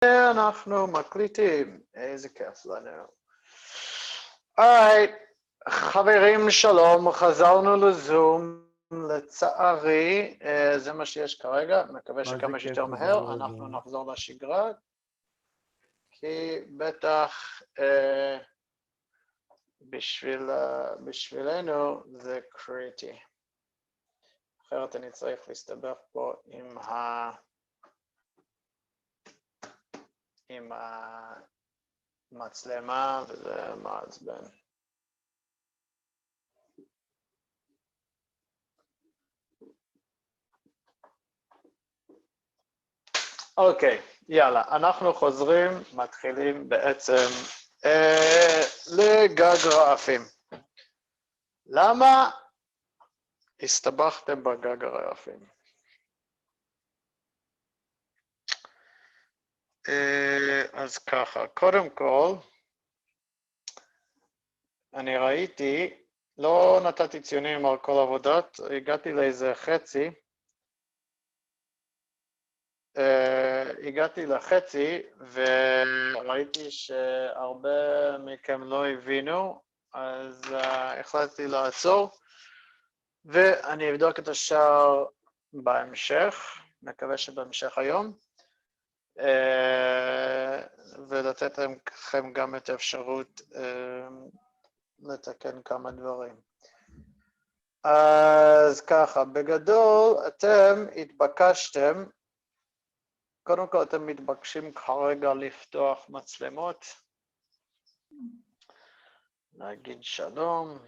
אנחנו מקליטים, איזה כיף לנו. אוקיי, חברים שלום, חזרנו לזום, לצערי, זה מה שיש כרגע, מקווה שכמה שיותר מהר, אנחנו נחזור לשגרה, כי בטח בשבילנו זה קריטי. אחרת אני צריך להסתבך פה עם המצלמה, וזה מעצבן. אוקיי, יאללה, אנחנו חוזרים, מתחילים בעצם לגג רעפים. למה הסתבכתם בגג הרעפים? אז ככה, קודם כל, אני ראיתי, לא נתתי ציונים על כל עבודות, הגעתי לאיזה חצי, הגעתי לחצי וראיתי שהרבה מכם לא הבינו, אז החלטתי לעצור, ואני אבדוק את השאר בהמשך, מקווה שבהמשך היום, ולתת לכם גם את האפשרות לתקן כמה דברים. אז ככה, בגדול אתם התבקשתם, קודם כל אתם מתבקשים כרגע לפתוח מצלמות, להגיד שלום,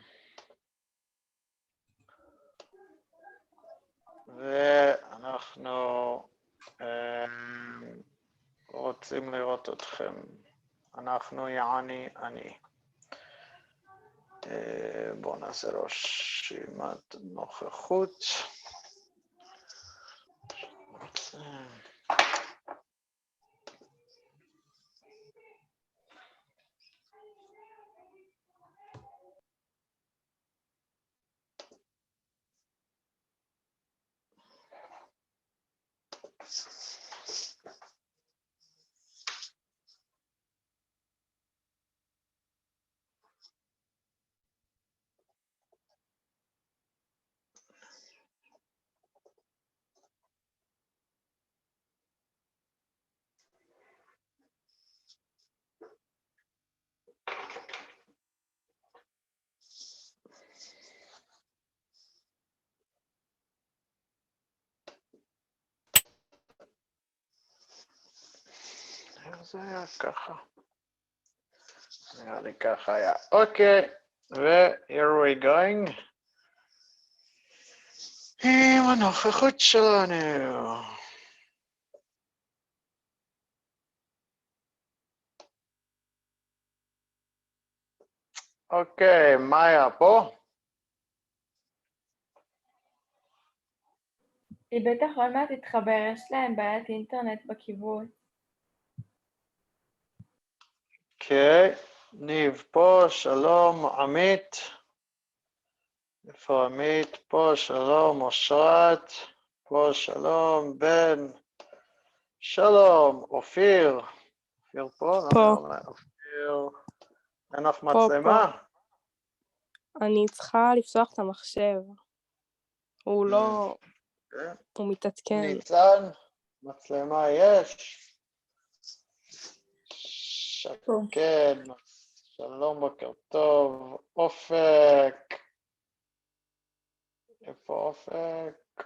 ואנחנו רוצים לראות אתכם, אנחנו יעני אני. בואו נעשה רשימת נוכחות. זה היה ככה. נראה לי ככה היה. אוקיי, ו-here we going. עם הנוכחות שלנו. אוקיי, מה היה פה? היא בטח עוד מעט תתחבר, יש להם בעיית אינטרנט בכיוון. אוקיי, ניב פה, שלום, עמית. איפה עמית? פה, שלום, אושרת. פה, שלום, בן. שלום, אופיר. אופיר פה? פה. אופיר. אין לך מצלמה? אני צריכה לפתוח את המחשב. הוא לא... הוא מתעדכן. ניצן, מצלמה יש? שקד, שלום, בוקר טוב. אופק. איפה אופק?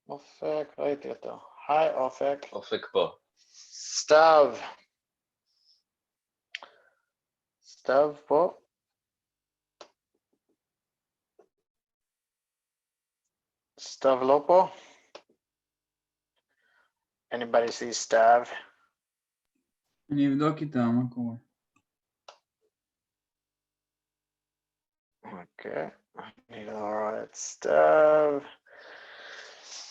אופק, ראיתי אותו. היי אופק. אופק פה. סתיו. סתיו פה. סתיו לא פה? Anybody see סתיו? אני אבדוק איתה, מה קורה? אוקיי, אני לא רואה את סתיו.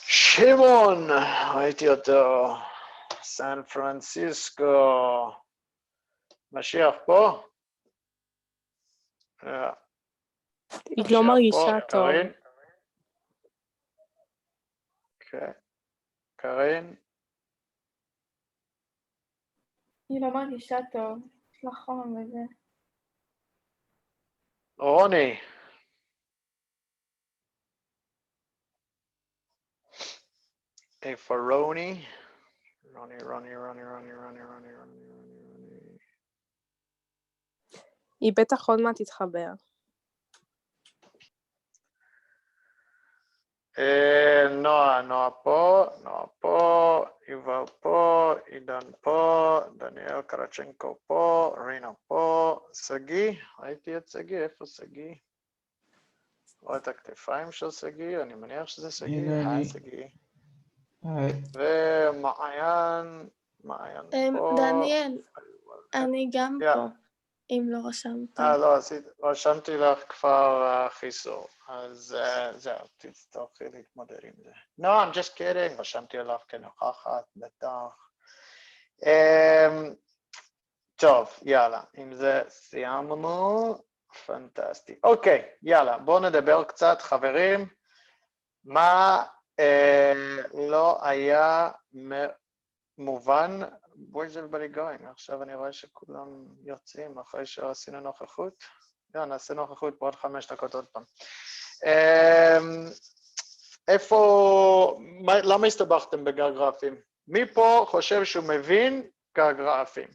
שמעון, ראיתי אותו. סן פרנסיסקו. משיח פה? היא לא מרגישה טוב. קרין? אוקיי. קרין? היא לא מרגישה טוב, יש לה חום וזה. רוני. איפה רוני? רוני. היא בטח עוד מעט תתחבר. נועה פה, יובל פה, עידן פה, דניאל קרצ'נקו פה, רינה פה, סגי, ראיתי את סגי, איפה סגי? רואה את הכתפיים של סגי, אני מניח שזה סגי, הנה אני. סגי. היי. ומעיין פה. דניאל, אני גם יא. פה, אם לא רשמת. לא, רשמתי לך כבר חיסור, אז זהו, תצטרכי להתמודד עם זה. No, I'm just kidding, רשמתי לך כנוכחת, בטח. טוב, יאללה, עם זה סיימנו, פנטסטי. אוקיי, יאללה, בואו נדבר קצת, חברים, מה לא היה מובן, where's everybody going? עכשיו אני רואה שכולם יוצאים אחרי שעשינו נוכחות. נעשה נוכחות בעוד 5 דקות עוד פעם. למה הסתבכתם בגרפים? מי פה חושב שהוא מבין גרפים?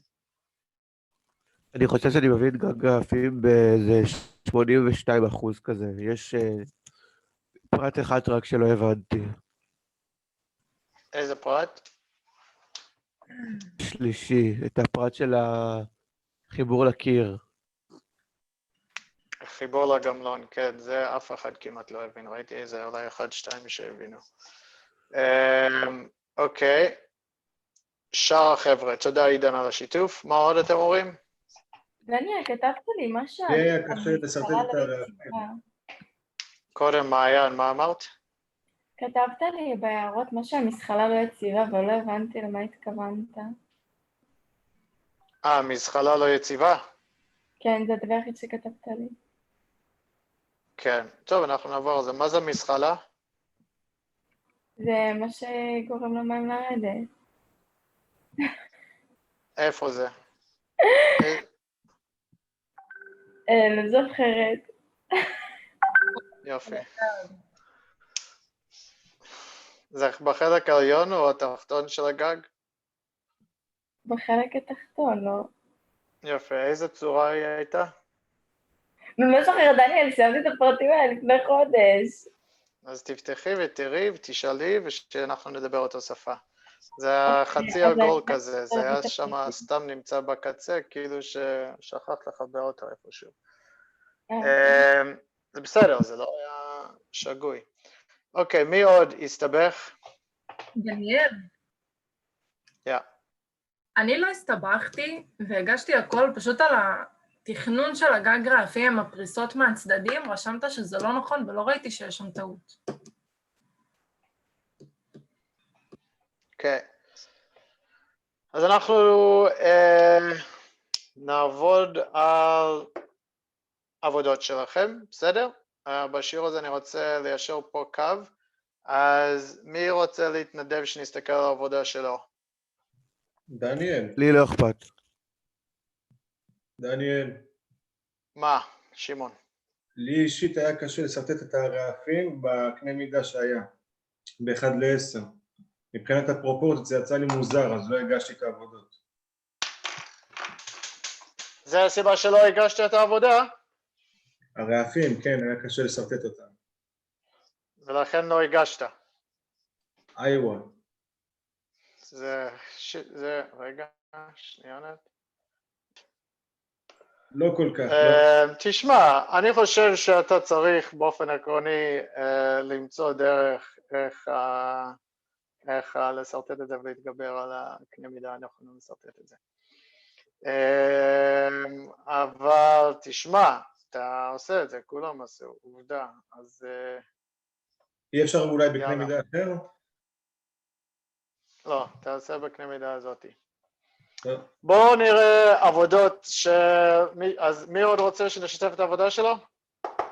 אני חושב שאני מבין גרפים באיזה 82% כזה. יש פרט אחד רק שלא הבנתי. איזה פרט? שלישי, את הפרט של החיבור לקיר. חיבור לגמלון, כן, זה אף אחד כמעט לא הבין, ראיתי איזה אולי 1-2 שהבינו. אוקיי, שאר החבר'ה, תודה עידן על השיתוף, מה עוד אתם אומרים? דניאל, כתבת לי משהו? קשה לסרטט את הרעפים. קודם מעיין, מה אמרת? כתבת לי בהערות משהו המסחלה לא יציבה, אבל לא הבנתי למה התכוונת. מזחלה לא יציבה? כן, זה הדבר היחיד שכתבת לי. כן, טוב, אנחנו נעבור על זה. מה זה מזחלה? זה מה שגורם למים לרדת. איפה זה? לא זוכרת. יופי. זה בחלק העליון או התחתון של הגג? בחלק התחתון, לא. יופי, איזה צורה היא הייתה? אני לא זוכרת, דניאל, שמתי את הפרטים האלה לפני חודש. אז תפתחי ותראי ותשאלי ושאנחנו נדבר אותו שפה. זה חצי אז עגול אני- כזה, זה היה שם סתם נמצא בקצה, כאילו ששכחת לחבר אותו איפשהו. זה בסדר, זה לא היה שגוי. אוקיי, מי עוד הסתבך? דניאל, אני לא הסתבכתי והגשתי הכל פשוט על התכנון של הגג גרפי עם הפריסות מהצדדים, רשמת שזה לא נכון ולא ראיתי שיש שם טעות. אוקיי. אז אנחנו נעבוד על עבודות שלכם, בסדר? בשיעור הזה אני רוצה ליישר פה קו, אז מי רוצה להתנדב שנסתכל על העבודה שלו? דניאל, לי לא אכפת. דניאל, מה, שמעון? לי אישית היה קשה לסרטט את הרעפים בקנה מידה שהיה, ב1:10. מבחינת הפרופורציות זה יצא לי מוזר, אז לא הגשתי את העבודות. זה הסיבה שלא הגשת את העבודה, הרעפים, כן, היה קשה לסרטט אותם. ולכן לא הגשת. איווה. רגע, שנייה נת. לא כל כך, לא. תשמע, אני חושב שאתה צריך באופן עקרוני למצוא דרך איך לסרטט את זה ולהתגבר על הקנה מידה הנכון לסרטט את זה. אבל תשמע, אתה עושה את זה, כולם עשו, עובדה, אז אי אפשר אולי בקנה יאללה. מידה אחר? לא, תעשה בקנה מידה הזאת. טוב. בואו נראה עבודות אז מי עוד רוצה שנשתף את העבודה שלו?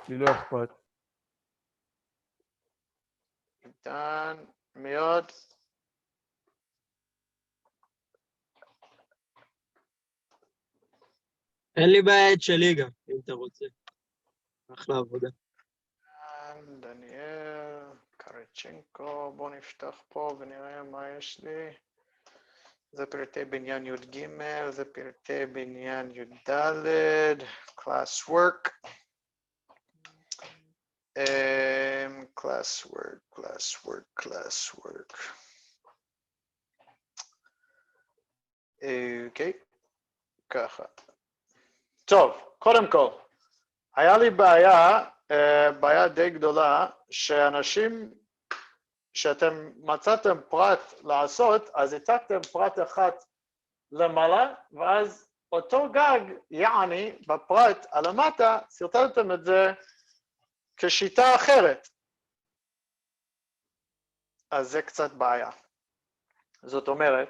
לי לא אכפת. איתן, מי עוד? אין לי בעיה את שלי גם, אם אתה רוצה. אחלה עבודה. דניאל, קריצ'נקו, בואו נפתח פה ונראה מה יש לי. זה פרטי בניין י"ג, זה פרטי בניין י"ד, class work. class work. אוקיי, ככה. טוב, קודם כל, היה לי בעיה די גדולה, שאנשים, שאתם מצאתם פרט לעשות, אז הצגתם פרט אחד למעלה, ואז אותו גג, יעני, בפרט הלמטה, סרטטתם את זה כשיטה אחרת. אז זה קצת בעיה. זאת אומרת,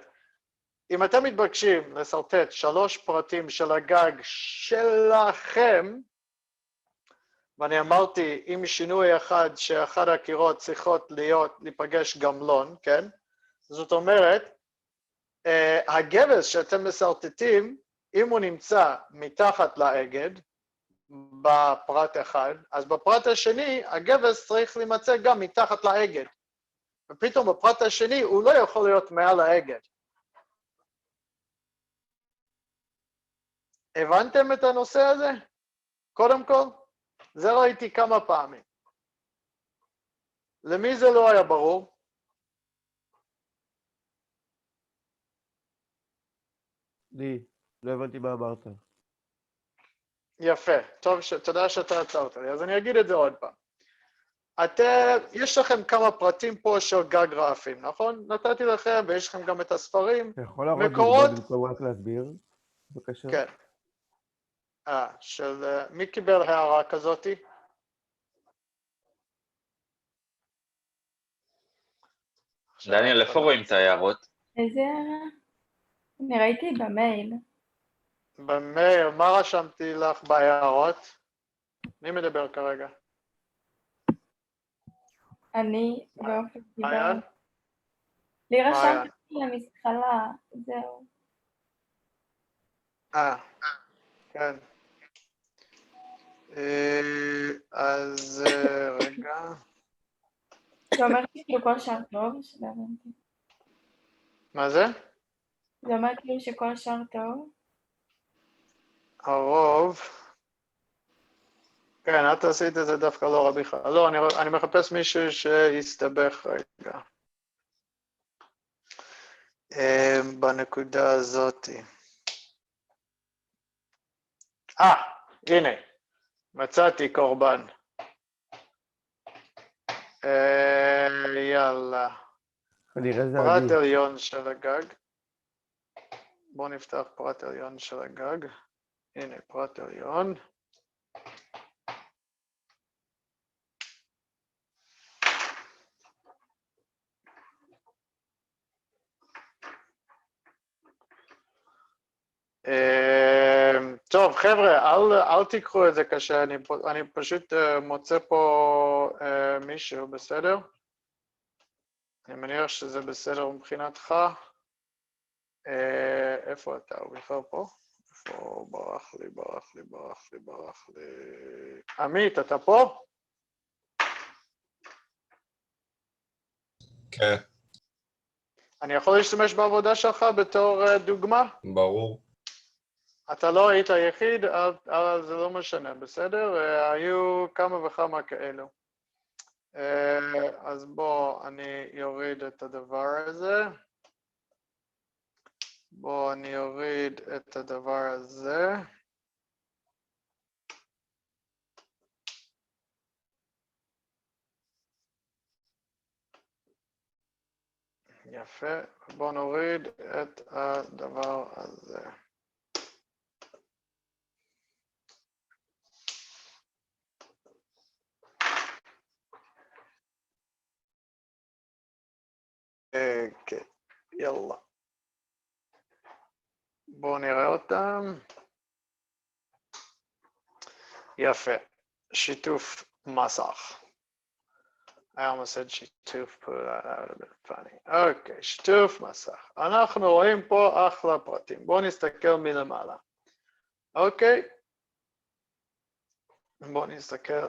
אם אתם מתבקשים לסרטט 3 פרטים של הגג שלכם, ואני אמרתי, עם שינוי אחד שאחד הקירות צריכות להיפגש גמלון, כן? זאת אומרת, הגבס שאתם מסרטטים, אם הוא נמצא מתחת לאגד, בפרט אחד, אז בפרט השני, הגבס צריך להימצא גם מתחת לאגד. ופתאום בפרט השני, הוא לא יכול להיות מעל האגד. הבנתם את הנושא הזה? קודם כל, זה ראיתי כמה פעמים. למי זה לא היה ברור? לי, לא הבנתי מה אמרת. יפה, טוב, תודה שאתה עצרת לי, אז אני אגיד את זה עוד פעם. יש לכם כמה פרטים פה של גג גרפים, נכון? נתתי לכם, ויש לכם גם את הספרים. אתה יכול להראות מקורות? דוגמה במקום רק להסביר? בבקשה. כן. מי קיבל הערה כזאתי? דניאל, איפה רואים את ההערות? איזה הערה? אני ראיתי במייל. במייל, מה רשמתי לך בהערות? מי מדבר כרגע? אני באופן מעיין? לי רשמתי למסחלה, זהו. כן. אז רגע. זה אומר כאילו כל השאר טוב? שלא הבנתי. מה זה? זה אומר כאילו שכל השאר טוב? הרוב. כן, את עשית את זה דווקא לא רע בכלל. לא, אני מחפש מישהו שיסתבך רגע. בנקודה הזאת. הנה, מצאתי קורבן. יאללה. כנראה זה פרט אני. עליון של הגג. בואו נפתח פרט עליון של הגג. הנה, פרט עליון. טוב, חבר'ה, אל תיקחו את זה קשה, אני פשוט מוצא פה מישהו, בסדר? אני מניח שזה בסדר מבחינתך. איפה אתה? הוא בכלל פה? איפה? ברח לי. עמית, אתה פה? כן. אני יכול להשתמש בעבודה שלך בתור דוגמה? ברור. אתה לא היית היחיד, אבל זה לא משנה, בסדר? היו כמה וכמה כאלו. אז בוא, אני אוריד את הדבר הזה. בוא, אני אוריד את הדבר הזה. יפה, בוא נוריד את הדבר הזה. כן, יאללה. בואו נראה אותם. יפה, שיתוף מסך. I almost said שיתוף פעולה, that would have been funny. אוקיי, שיתוף מסך. אנחנו רואים פה אחלה פרטים. בואו נסתכל מלמעלה. אוקיי. בואו נסתכל.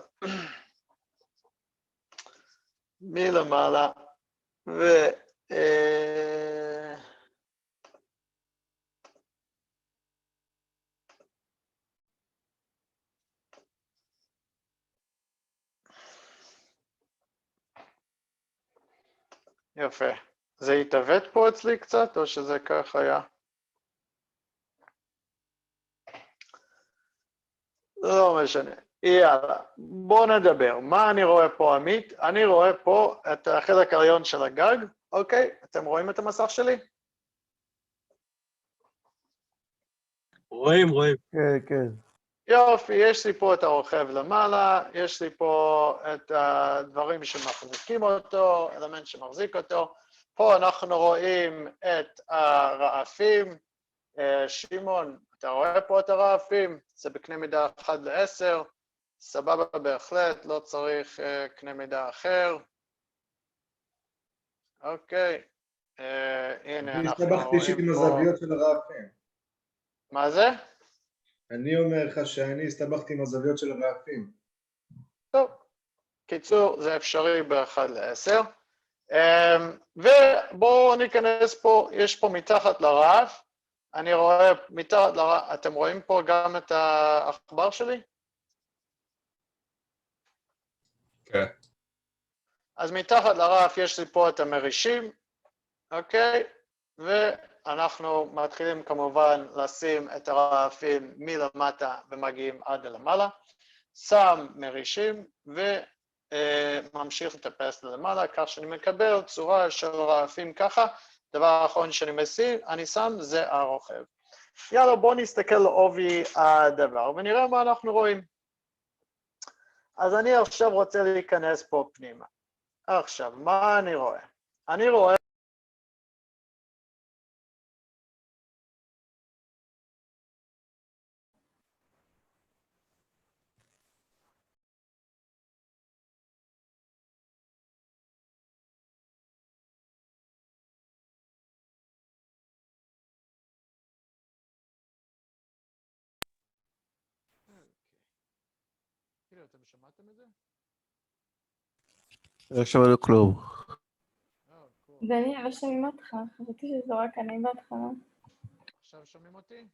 מלמעלה, יפה. זה התעוות פה אצלי קצת, או שזה כך היה? לא משנה. יאללה, בואו נדבר. מה אני רואה פה, עמית? אני רואה פה את החלק העליון של הגג, אוקיי? אתם רואים את המסך שלי? רואים. כן, כן. יופי, יש לי פה את הרוכב למעלה, יש לי פה את הדברים שמחזיקים אותו, אלמנט שמחזיק אותו. פה אנחנו רואים את הרעפים. שמעון, אתה רואה פה את הרעפים? זה בקנה מידה 1:10. סבבה בהחלט, לא צריך קנה מידה אחר. אוקיי. הנה אני אנחנו הסתבכתי אישית רואים עם פה... הזוויות של הרעפים. מה זה? אני אומר לך שאני הסתבכתי עם הזוויות של הרעפים. טוב. קיצור, זה אפשרי ב1:10. ובואו ניכנס פה, יש פה מתחת לרעף, אני רואה מתחת לרעף, אתם רואים פה גם את העכבר שלי? כן. אז מתחת לרעף יש לי פה את המרישים, אוקיי? ואנחנו מתחילים כמובן לשים את הרעפים מלמטה ומגיעים עד למעלה, שם מרישים וממשיך לטפס למעלה, כך שאני מקבל צורה של רעפים ככה. דבר האחרון אני שם זה הרוכב. יאללה, בואו נסתכל לעובי הדבר ונראה מה אנחנו רואים. אז אני עכשיו רוצה להיכנס פה פנימה. עכשיו, מה אני רואה? אני רואה... אתם שמעתם את זה? לא שמענו כלום. דניאל, לא שומעים אותך, חשבתי שזה רק אני בהתחלה. עכשיו שומעים אותי?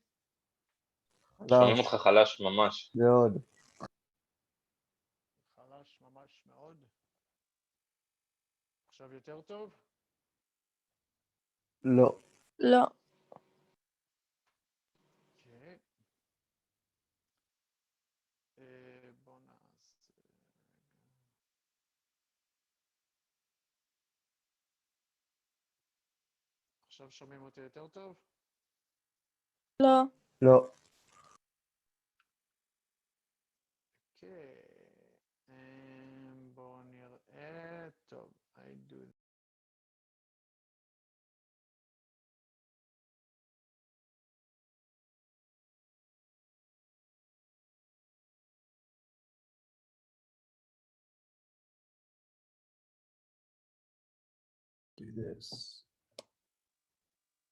שומעים אותך חלש ממש. מאוד. חלש ממש מאוד. עכשיו יותר טוב? לא. לא. אוקיי. בואו נעשה... עכשיו שומעים אותי יותר טוב? לא. לא. אוקיי. בואו נראה. טוב, I do...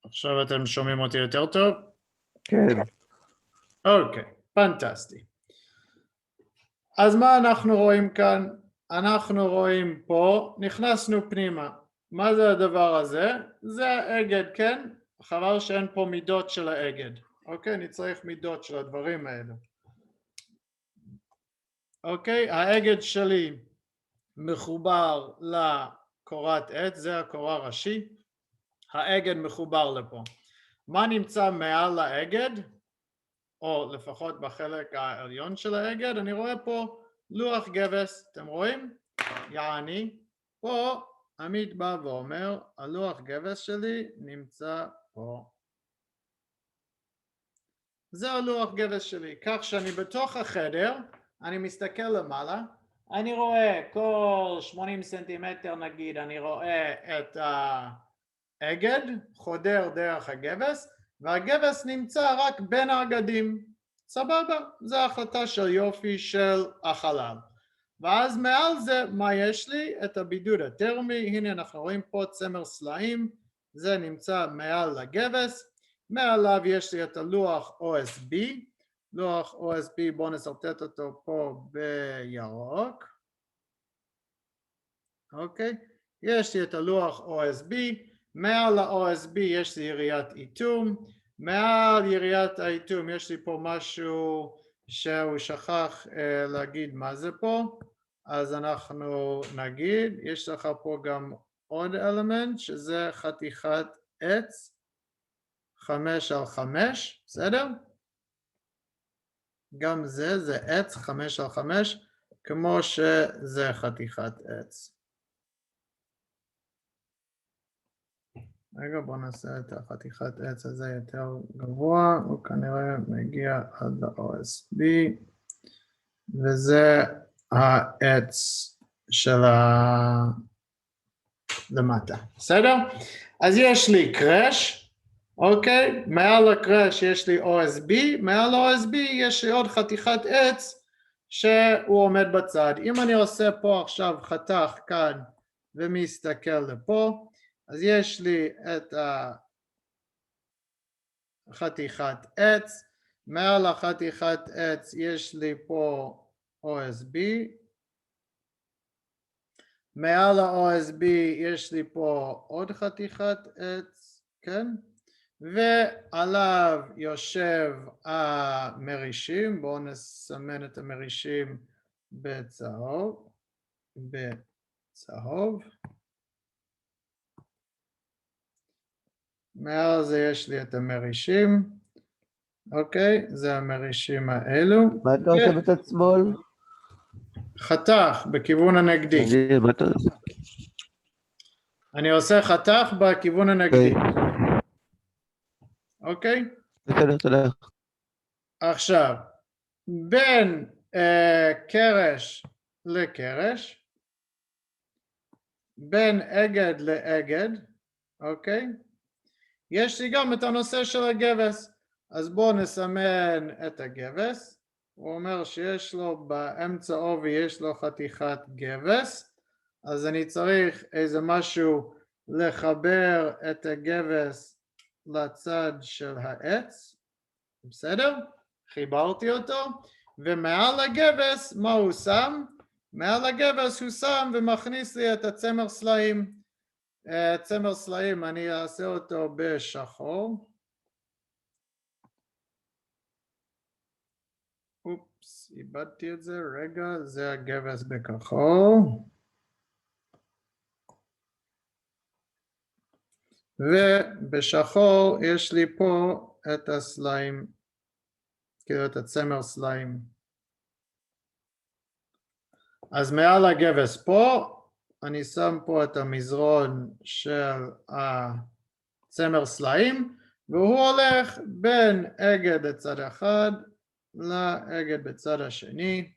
עכשיו אתם שומעים אותי יותר טוב? כן. אוקיי, פנטסטי. אז מה אנחנו רואים כאן? אנחנו רואים פה, נכנסנו פנימה. מה זה הדבר הזה? זה האגד, כן? חבל שאין פה מידות של האגד. אוקיי, אני צריך מידות של הדברים האלו. אוקיי, האגד שלי מחובר לקורת עץ, זה הקורה ראשי. האגד מחובר לפה. מה נמצא מעל האגד? או לפחות בחלק העליון של האגד, אני רואה פה לוח גבס, אתם רואים? יעני, פה עמית בא ואומר, הלוח גבס שלי נמצא פה. זה הלוח גבס שלי, כך שאני בתוך החדר, אני מסתכל למעלה, אני רואה כל 80 סנטימטר נגיד, אני רואה את האגד חודר דרך הגבס, והגבס נמצא רק בין האגדים. סבבה, זו החלטה של יופי של החלל. ואז מעל זה, מה יש לי? את הבידוד הטרמי, הנה אנחנו רואים פה צמר סלעים, זה נמצא מעל הגבס, מעליו יש לי את הלוח OSB, לוח OSB, בואו נסרטט אותו פה בירוק. אוקיי, יש לי את הלוח OSB, מעל ה-OSB יש לי יריית איתום, מעל יריית האיתום יש לי פה משהו שהוא שכח להגיד מה זה פה, אז אנחנו נגיד, יש לך פה גם עוד אלמנט שזה חתיכת עץ 5x5, בסדר? גם זה עץ 5x5, כמו שזה חתיכת עץ. רגע, בואו נעשה את החתיכת עץ הזה יותר גבוה, הוא כנראה מגיע עד ל-OSB, וזה העץ של למטה, בסדר? אז יש לי קרש, אוקיי? מעל הקרש יש לי OSB, מעל OSB יש לי עוד חתיכת עץ שהוא עומד בצד. אם אני עושה פה עכשיו חתך כאן ומסתכל לפה, אז יש לי את החתיכת עץ, מעל החתיכת עץ יש לי פה OSB, מעל ה-OSB יש לי פה עוד חתיכת עץ, כן? ועליו יושב המרישים, בואו נסמן את המרישים בצהוב, מעל זה יש לי את המרישים, אוקיי, זה המרישים האלו. מה אתה עושה בצד שמאל? חתך בכיוון הנגדי. אני עושה חתך בכיוון הנגדי. אוקיי? תודה. עכשיו, בין קרש לקרש, בין אגד לאגד, אוקיי? יש לי גם את הנושא של הגבס, אז בואו נסמן את הגבס, הוא אומר שיש לו באמצע עובי יש לו חתיכת גבס, אז אני צריך איזה משהו לחבר את הגבס לצד של העץ, בסדר? חיברתי אותו, ומעל הגבס מה הוא שם? מעל הגבס הוא שם ומכניס לי את הצמר סלעים, צמר סלעים אני אעשה אותו בשחור, אופס, איבדתי את זה, רגע, זה הגבס בכחול, ובשחור יש לי פה את הסלעים, כאילו את הצמר סלעים. אז מעל הגבס פה, אני שם פה את המזרון של הצמר סלעים, והוא הולך בין אגד בצד אחד לאגד בצד השני,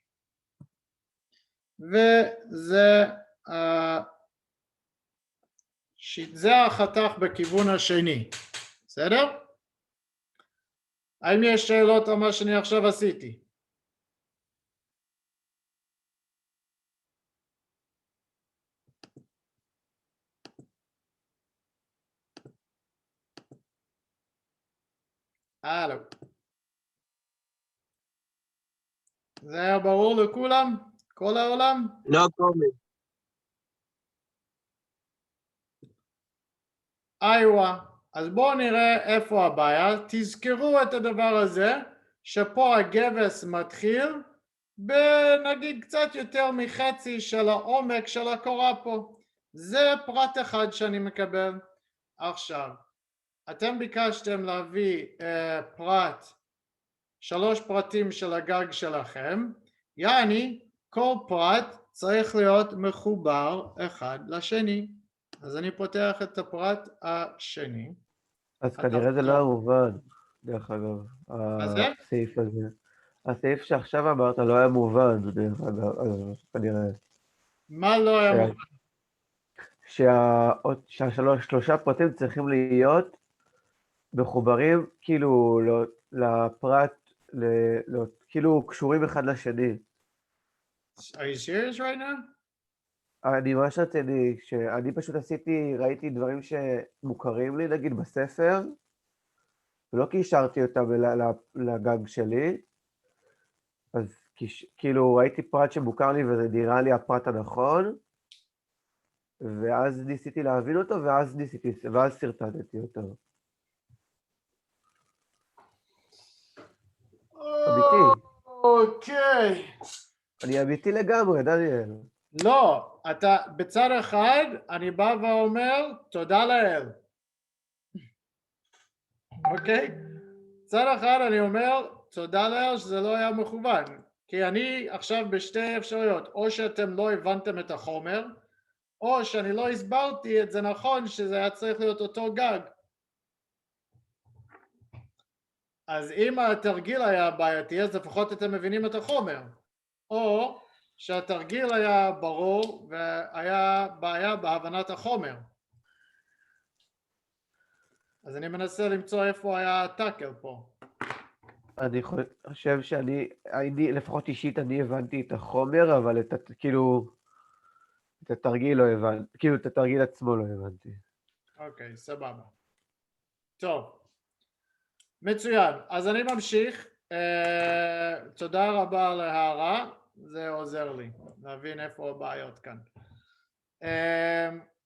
וזה החתך בכיוון השני, בסדר? האם יש שאלות על מה שאני עכשיו עשיתי? הלו. זה היה ברור לכולם? כל העולם? לא קומי. איווה. אז בואו נראה איפה הבעיה. תזכרו את הדבר הזה, שפה הגבס מתחיל בנגיד קצת יותר מחצי של העומק של הקורה פה. זה פרט אחד שאני מקבל. עכשיו, אתם ביקשתם להביא שלוש פרטים של הגג שלכם, יעני כל פרט צריך להיות מחובר אחד לשני. אז אני פותח את הפרט השני. אז כנראה זה לא המובן, דרך אגב, הסעיף הזה. הסעיף שעכשיו אמרת לא היה מובן, דרך אגב, כנראה. מה לא היה מובן? שהשלושה פרטים צריכים להיות מחוברים כאילו לפרט, כאילו קשורים אחד לשני. Are you serious right now? אני ממש רציני, שאני פשוט ראיתי דברים שמוכרים לי, נגיד בספר, ולא קישרתי אותם לגג שלי, אז כאילו ראיתי פרט שמוכר לי וזה נראה לי הפרט הנכון, ואז ניסיתי להבין אותו, ואז סרטטתי אותו. אמיתי. אוקיי. אני אמיתי לגמרי, דניאל. לא, אתה בצד אחד, אני בא ואומר, תודה לאל. אוקיי? בצד אחד אני אומר, תודה לאל שזה לא היה מכוון. כי אני עכשיו בשתי אפשרויות, או שאתם לא הבנתם את החומר, או שאני לא הסברתי את זה נכון, שזה היה צריך להיות אותו גג. אז אם התרגיל היה בעייתי, אז לפחות אתם מבינים את החומר. או שהתרגיל היה ברור והיה בעיה בהבנת החומר. אז אני מנסה למצוא איפה היה הטאקל פה. אני חושב לפחות אישית אני הבנתי את החומר, אבל את התרגיל לא הבנתי, כאילו את התרגיל עצמו לא הבנתי. אוקיי, סבבה. טוב. מצוין, אז אני ממשיך. תודה רבה על ההערה, זה עוזר לי להבין איפה הבעיות כאן.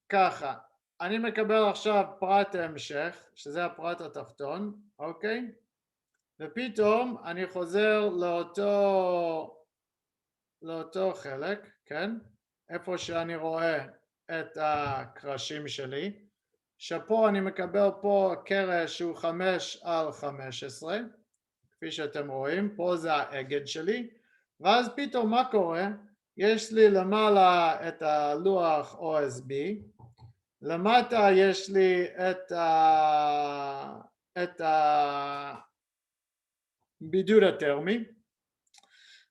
ככה, אני מקבל עכשיו פרט המשך, שזה הפרט התחתון, אוקיי? ופתאום אני חוזר לאותו חלק, כן? איפה שאני רואה את הקרשים שלי, שפה אני מקבל פה קרש שהוא 5/15, כפי שאתם רואים, פה זה האגד שלי, ואז פתאום מה קורה? יש לי למעלה את הלוח OSB, למטה יש לי את הבידוד הטרמי,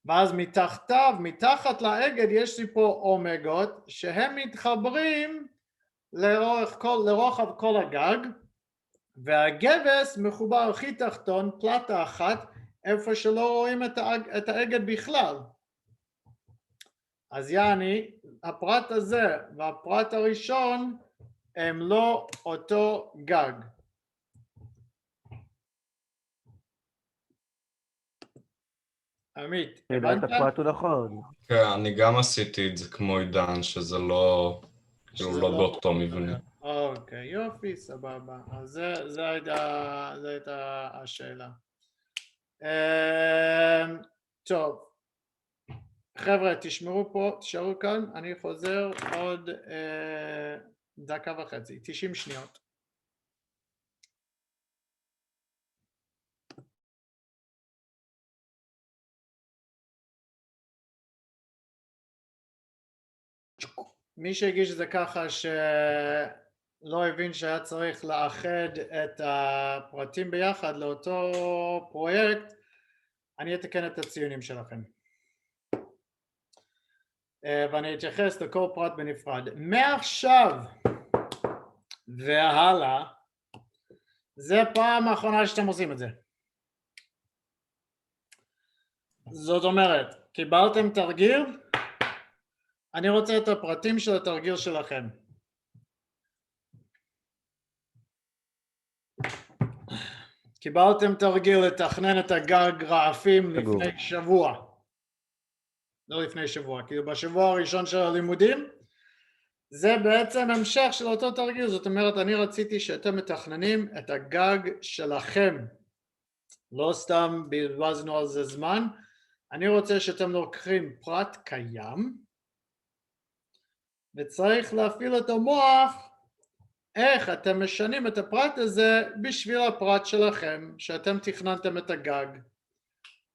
ואז מתחתיו, מתחת לאגד יש לי פה אומגות, שהם מתחברים לרוחב כל הגג, והגבס מחובר הכי תחתון, פלטה אחת, איפה שלא רואים את האגד בכלל. אז יעני, הפרט הזה והפרט הראשון הם לא אותו גג. עמית, הבנת? הפרט הוא נכון. כן, אני גם עשיתי את זה כמו עידן, שזה לא באותו מבנה. אוקיי, יופי, סבבה. אז זה הייתה השאלה. טוב. חבר'ה, תשארו כאן, אני חוזר עוד דקה וחצי, 90 שניות. מי שהגיש את זה ככה שלא הבין שהיה צריך לאחד את הפרטים ביחד לאותו פרויקט, אני אתקן את הציונים שלכם. ואני אתייחס לכל פרט בנפרד. מעכשיו והלאה, זה פעם האחרונה שאתם עושים את זה. זאת אומרת, קיבלתם תרגיל, אני רוצה את הפרטים של התרגיל שלכם. קיבלתם תרגיל לתכנן את הגג רעפים לפני שבוע. לא לפני שבוע, כאילו בשבוע הראשון של הלימודים, זה בעצם המשך של אותו תרגיל, זאת אומרת, אני רציתי שאתם מתכננים את הגג שלכם, לא סתם בזבזנו על זה זמן, אני רוצה שאתם לוקחים פרט קיים, וצריך להפעיל את המוח, איך אתם משנים את הפרט הזה בשביל הפרט שלכם, שאתם תכננתם את הגג.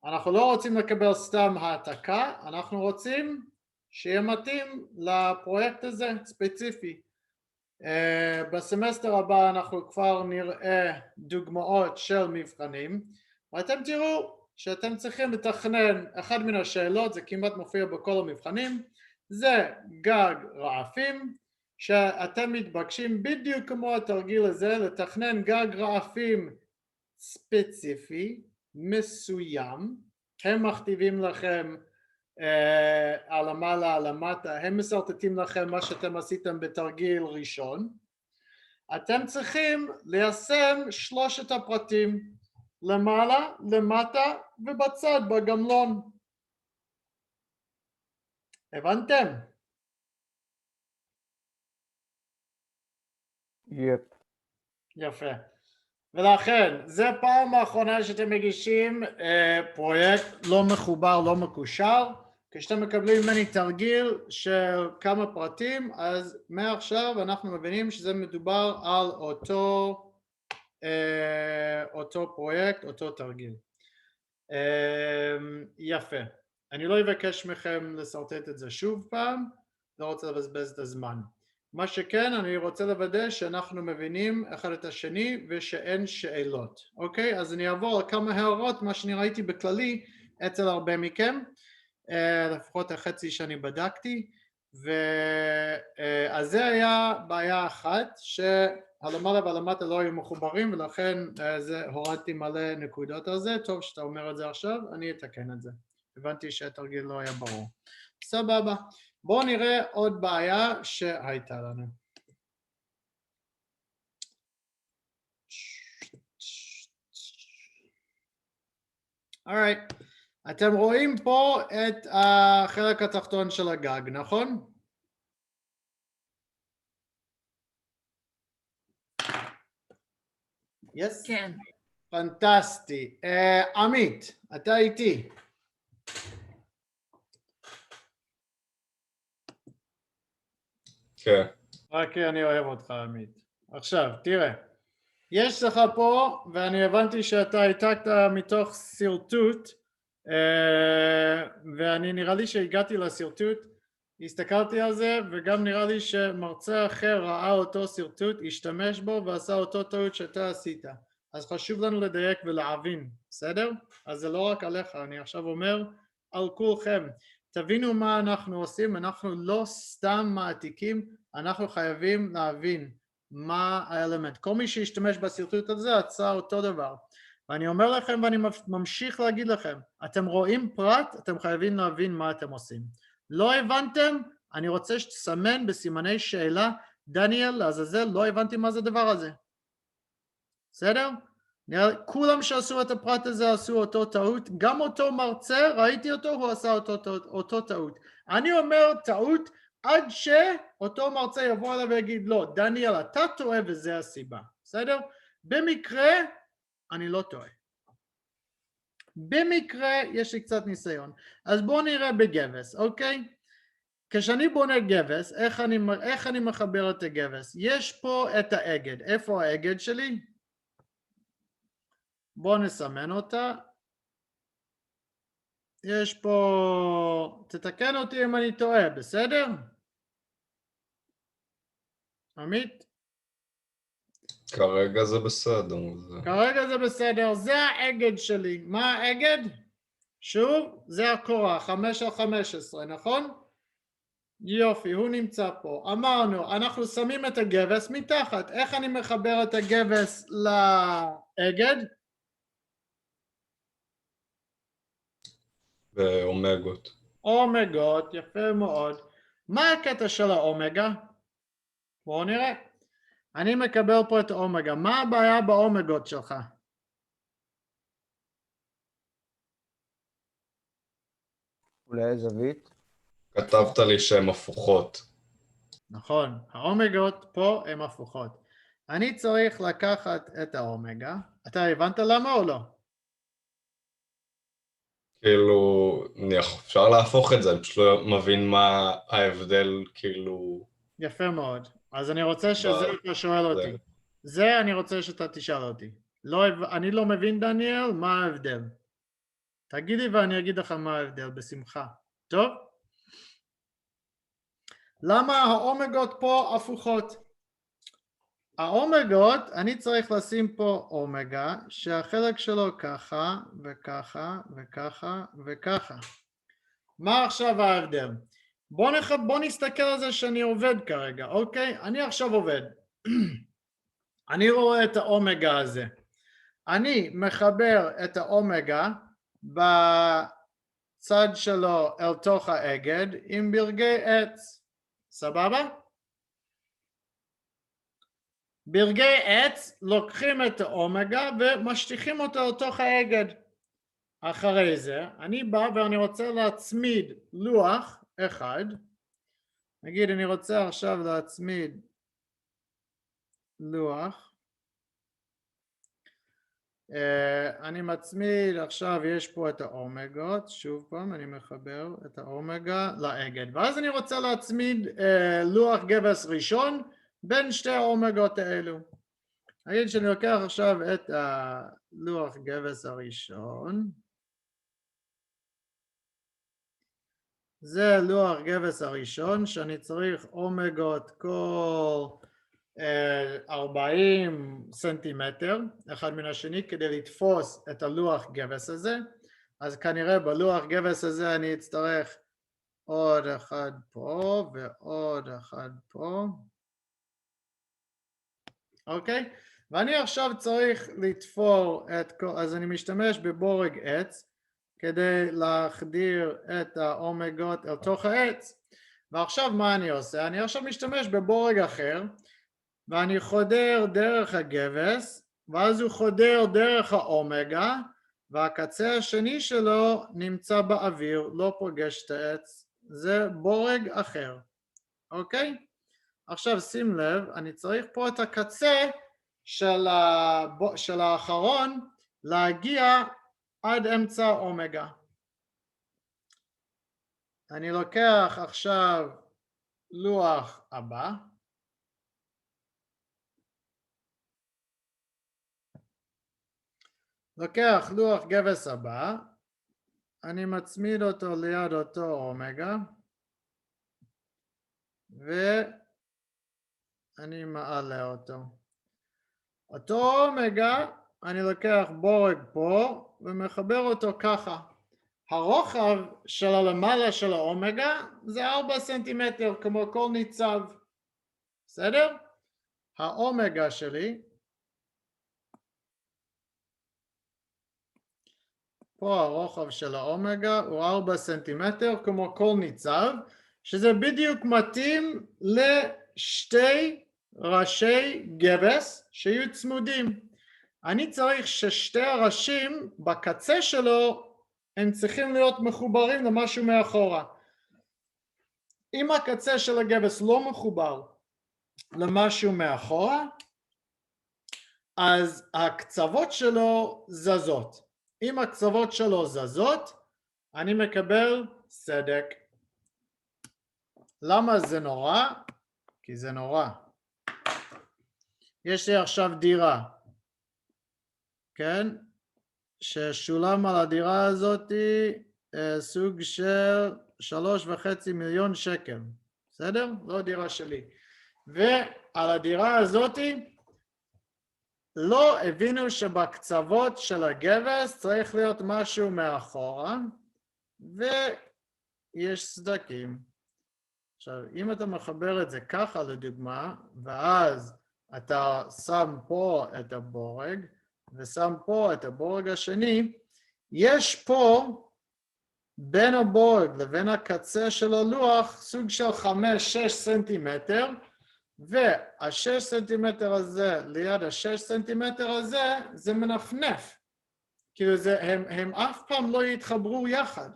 אנחנו לא רוצים לקבל סתם העתקה, אנחנו רוצים שיהיה מתאים לפרויקט הזה ספציפי. בסמסטר הבא אנחנו כבר נראה דוגמאות של מבחנים, ואתם תראו שאתם צריכים לתכנן, אחד מן השאלות, זה כמעט מופיע בכל המבחנים, זה גג רעפים, שאתם מתבקשים בדיוק כמו התרגיל הזה, לתכנן גג רעפים ספציפי, מסוים, הם מכתיבים לכם על המעלה, על המטה, הם מסרטטים לכם מה שאתם עשיתם בתרגיל ראשון, אתם צריכים ליישם שלושת הפרטים, למעלה, למטה ובצד בגמלון, הבנתם? יפ. יפה. ולכן, זה פעם האחרונה שאתם מגישים פרויקט לא מחובר, לא מקושר. כשאתם מקבלים ממני תרגיל של כמה פרטים, אז מעכשיו אנחנו מבינים שזה מדובר על אותו פרויקט, אותו תרגיל. יפה. אני לא אבקש מכם לסרטט את זה שוב פעם, לא רוצה לבזבז את הזמן. מה שכן, אני רוצה לוודא שאנחנו מבינים אחד את השני ושאין שאלות. אוקיי? אז אני אעבור על כמה הערות, מה שאני ראיתי בכללי אצל הרבה מכם, לפחות החצי שאני בדקתי, אז זה היה בעיה אחת, שהלמעלה והלמטה לא היו מחוברים, ולכן הורדתי מלא נקודות על זה. טוב שאתה אומר את זה עכשיו, אני אתקן את זה. הבנתי שהתרגיל לא היה ברור. סבבה. בואו נראה עוד בעיה שהייתה לנו. Alright. אתם רואים פה את החלק התחתון של הגג, נכון? Yes? כן. פנטסטי. עמית, אתה איתי. כן. רק אני אוהב אותך, עמית. עכשיו, תראה. יש לך פה, ואני הבנתי שאתה העתקת מתוך סרטוט, ואני נראה לי שהגעתי לסרטוט, הסתכלתי על זה, וגם נראה לי שמרצה אחר ראה אותו סרטוט, השתמש בו ועשה אותו טעות שאתה עשית. אז חשוב לנו לדייק ולהבין, בסדר? אז זה לא רק עליך, אני עכשיו אומר על כולכם. תבינו מה אנחנו עושים, אנחנו לא סתם מעתיקים, אנחנו חייבים להבין מה האלמנט. כל מי שישתמש בסרטוט הזה עשה אותו דבר. ואני אומר לכם ואני ממשיך להגיד לכם, אתם רואים פרט, אתם חייבים להבין מה אתם עושים. לא הבנתם? אני רוצה שתסמן בסימני שאלה, דניאל, לעזאזל, לא הבנתי מה זה הדבר הזה. בסדר? כולם שעשו את הפרט הזה עשו אותו טעות, גם אותו מרצה, ראיתי אותו, הוא עשה אותו טעות. אני אומר טעות עד שאותו מרצה יבוא אליו ויגיד, לא, דניאל, אתה טועה וזה הסיבה. בסדר? במקרה, אני לא טועה. במקרה יש לי קצת ניסיון. אז בואו נראה בגבס, אוקיי? כשאני בונה גבס, איך אני מחבר את הגבס? יש פה את האגד. איפה האגד שלי? בואו נסמן אותה. יש פה, תתקן אותי אם אני טועה, בסדר? עמית? כרגע זה בסדר. כרגע זה בסדר, זה האגד שלי. מה האגד? שוב, זה הקורה, 5 על 15, נכון? יופי, הוא נמצא פה. אמרנו, אנחנו שמים את הגבס מתחת. איך אני מחבר את הגבס לאגד? באומגות. אומגות, יפה מאוד. מה הקטע של האומגה? בואו נראה. אני מקבל פה את האומגה. מה הבעיה באומגות שלך? אולי זווית? כתבת לי שהן הפוכות. נכון, האומגות פה הן הפוכות. אני צריך לקחת את האומגה. אתה הבנת למה או לא? כאילו, אפשר להפוך את זה, אני פשוט לא מבין מה ההבדל, כאילו... יפה מאוד. אז אני רוצה שזה אתה שואל אותי. זה אני רוצה שאתה תשאל אותי. אני לא מבין, דניאל, מה ההבדל? תגיד לי ואני אגיד לך מה ההבדל, בשמחה. טוב? למה האומגות פה הפוכות? האומגות, אני צריך לשים פה אומגה, שהחלק שלו ככה, וככה, וככה, וככה. מה עכשיו ההבדל? בוא נסתכל על זה שאני עובד כרגע, אוקיי? אני עכשיו עובד. אני רואה את האומגה הזה. אני מחבר את האומגה בצד שלו אל תוך האגד עם ברגי עץ. סבבה? ברגי עץ לוקחים את האומגה ומשטיחים אותו לתוך האגד. אחרי זה אני בא ואני רוצה להצמיד לוח אחד. נגיד אני רוצה עכשיו להצמיד לוח. אני מצמיד, עכשיו יש פה את האומגות, שוב פעם אני מחבר את האומגה לאגד, ואז אני רוצה להצמיד לוח גבס ראשון בין שתי האומגות האלו. נגיד שאני לוקח עכשיו את הלוח גבס הראשון, זה לוח גבס הראשון שאני צריך אומגות כל 40 סנטימטר אחד מן השני כדי לתפוס את הלוח גבס הזה. אז כנראה בלוח גבס הזה אני אצטרך עוד אחד פה ועוד אחד פה. אוקיי? ואני עכשיו צריך לתפור את כל, אז אני משתמש בבורג עץ כדי להחדיר את האומגות אל תוך העץ. ועכשיו מה אני עושה? אני עכשיו משתמש בבורג אחר ואני חודר דרך הגבס, ואז הוא חודר דרך האומגה, והקצה השני שלו נמצא באוויר, לא פוגש את העץ. זה בורג אחר, אוקיי? עכשיו שים לב, אני צריך פה את הקצה של האחרון להגיע עד אמצע האומגה. אני לוקח עכשיו לוח הבא, לוקח לוח גבס הבא, אני מצמיד אותו ליד אותו אומגה, ואני מעלה אותו. אותו אומגה, אני לוקח בורג פה, ומחבר אותו ככה. הרוחב של הלמעלה של האומגה, זה 4 סנטימטר, כמו כל ניצב. בסדר? האומגה שלי, פה הרוחב של האומגה הוא 4 סנטימטר כמו כל ניצב, שזה בדיוק מתאים לשתי ראשי גבס שיהיו צמודים. אני צריך ששתי הראשים בקצה שלו הם צריכים להיות מחוברים למשהו מאחורה. אם הקצה של הגבס לא מחובר למשהו מאחורה, אז הקצוות שלו זזות. אם הקצוות שלו זזות, אני מקבל סדק. למה זה נורא? כי זה נורא. יש לי עכשיו דירה, כן? ששולם על הדירה הזאת סוג של 3.5 מיליון שקל. בסדר? לא דירה שלי. ועל הדירה הזאת לא הבינו שבקצוות של הגבס צריך להיות משהו מאחורה, ויש סדקים. עכשיו, אם אתה מחבר את זה ככה לדוגמה, ואז אתה שם פה את הבורג, ושם פה את הבורג השני, יש פה בין הבורג לבין הקצה של הלוח סוג של 5-6 סנטימטר, וה6 סנטימטר הזה ליד ה6 סנטימטר הזה זה מנפנף. כאילו הם אף פעם לא יתחברו יחד.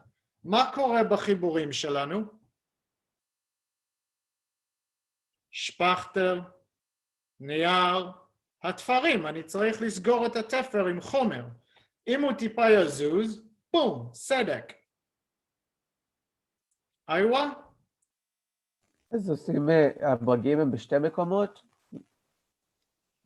מה קורה בחיבורים שלנו? שפכטר, נייר, התפרים, אני צריך לסגור את התפר עם חומר. אם הוא טיפה יזוז, בום, סדק. איווה? אז עושים, הברגים הם בשתי מקומות?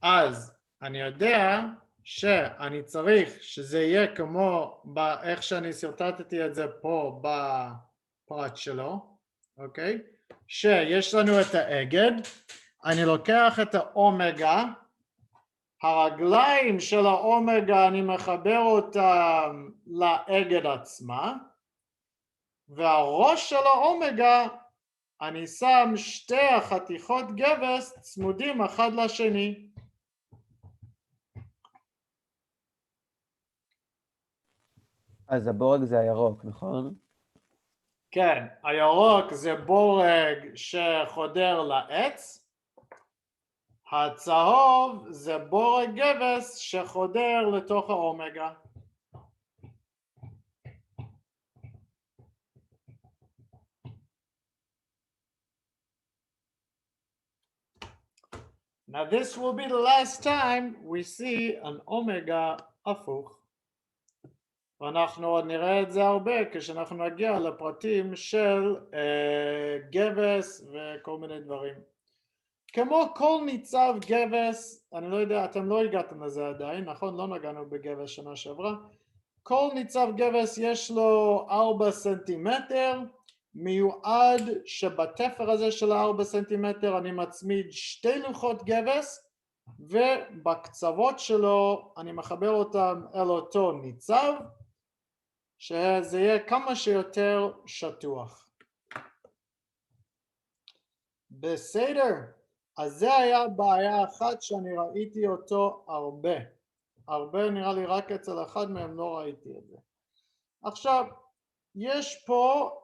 אז אני יודע שאני צריך שזה יהיה כמו איך שאני סרטטתי את זה פה בפרט שלו, אוקיי? שיש לנו את האגד, אני לוקח את האומגה, הרגליים של האומגה אני מחבר אותם לאגד עצמה, והראש של האומגה אני שם שתי החתיכות גבס צמודים אחד לשני. אז הבורג זה הירוק, נכון? כן, הירוק זה בורג שחודר לעץ, הצהוב זה בורג גבס שחודר לתוך האומגה. Now this will be the last time we see an omega הפוך. ואנחנו עוד נראה את זה הרבה כשאנחנו נגיע לפרטים של גבס וכל מיני דברים. כמו כל ניצב גבס, אני לא יודע, אתם לא הגעתם לזה עדיין, נכון? לא נגענו בגבס שנה שעברה. כל ניצב גבס יש לו 4 סנטימטר, מיועד שבתפר הזה של 4 סנטימטר אני מצמיד 2 לוחות גבס, ובקצוות שלו אני מחבר אותם אל אותו ניצב, שזה יהיה כמה שיותר שטוח. בסדר, אז זה היה בעיה אחת שאני ראיתי אותו הרבה נראה לי רק אצל אחד מהם לא ראיתי את זה. עכשיו, יש פה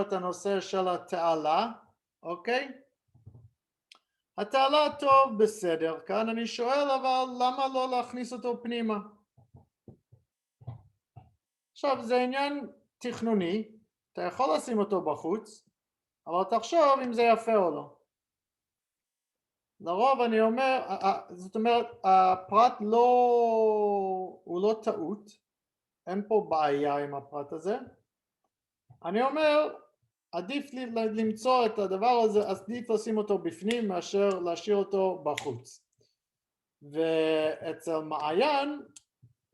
את הנושא של התעלה, אוקיי? התעלה טוב, בסדר, כאן אני שואל אבל למה לא להכניס אותו פנימה? עכשיו זה עניין תכנוני, אתה יכול לשים אותו בחוץ, אבל תחשוב אם זה יפה או לא. לרוב אני אומר, זאת אומרת, הפרט הוא לא טעות, אין פה בעיה עם הפרט הזה. אני אומר, עדיף למצוא את הדבר הזה, עדיף לשים אותו בפנים מאשר להשאיר אותו בחוץ. ואצל מעיין,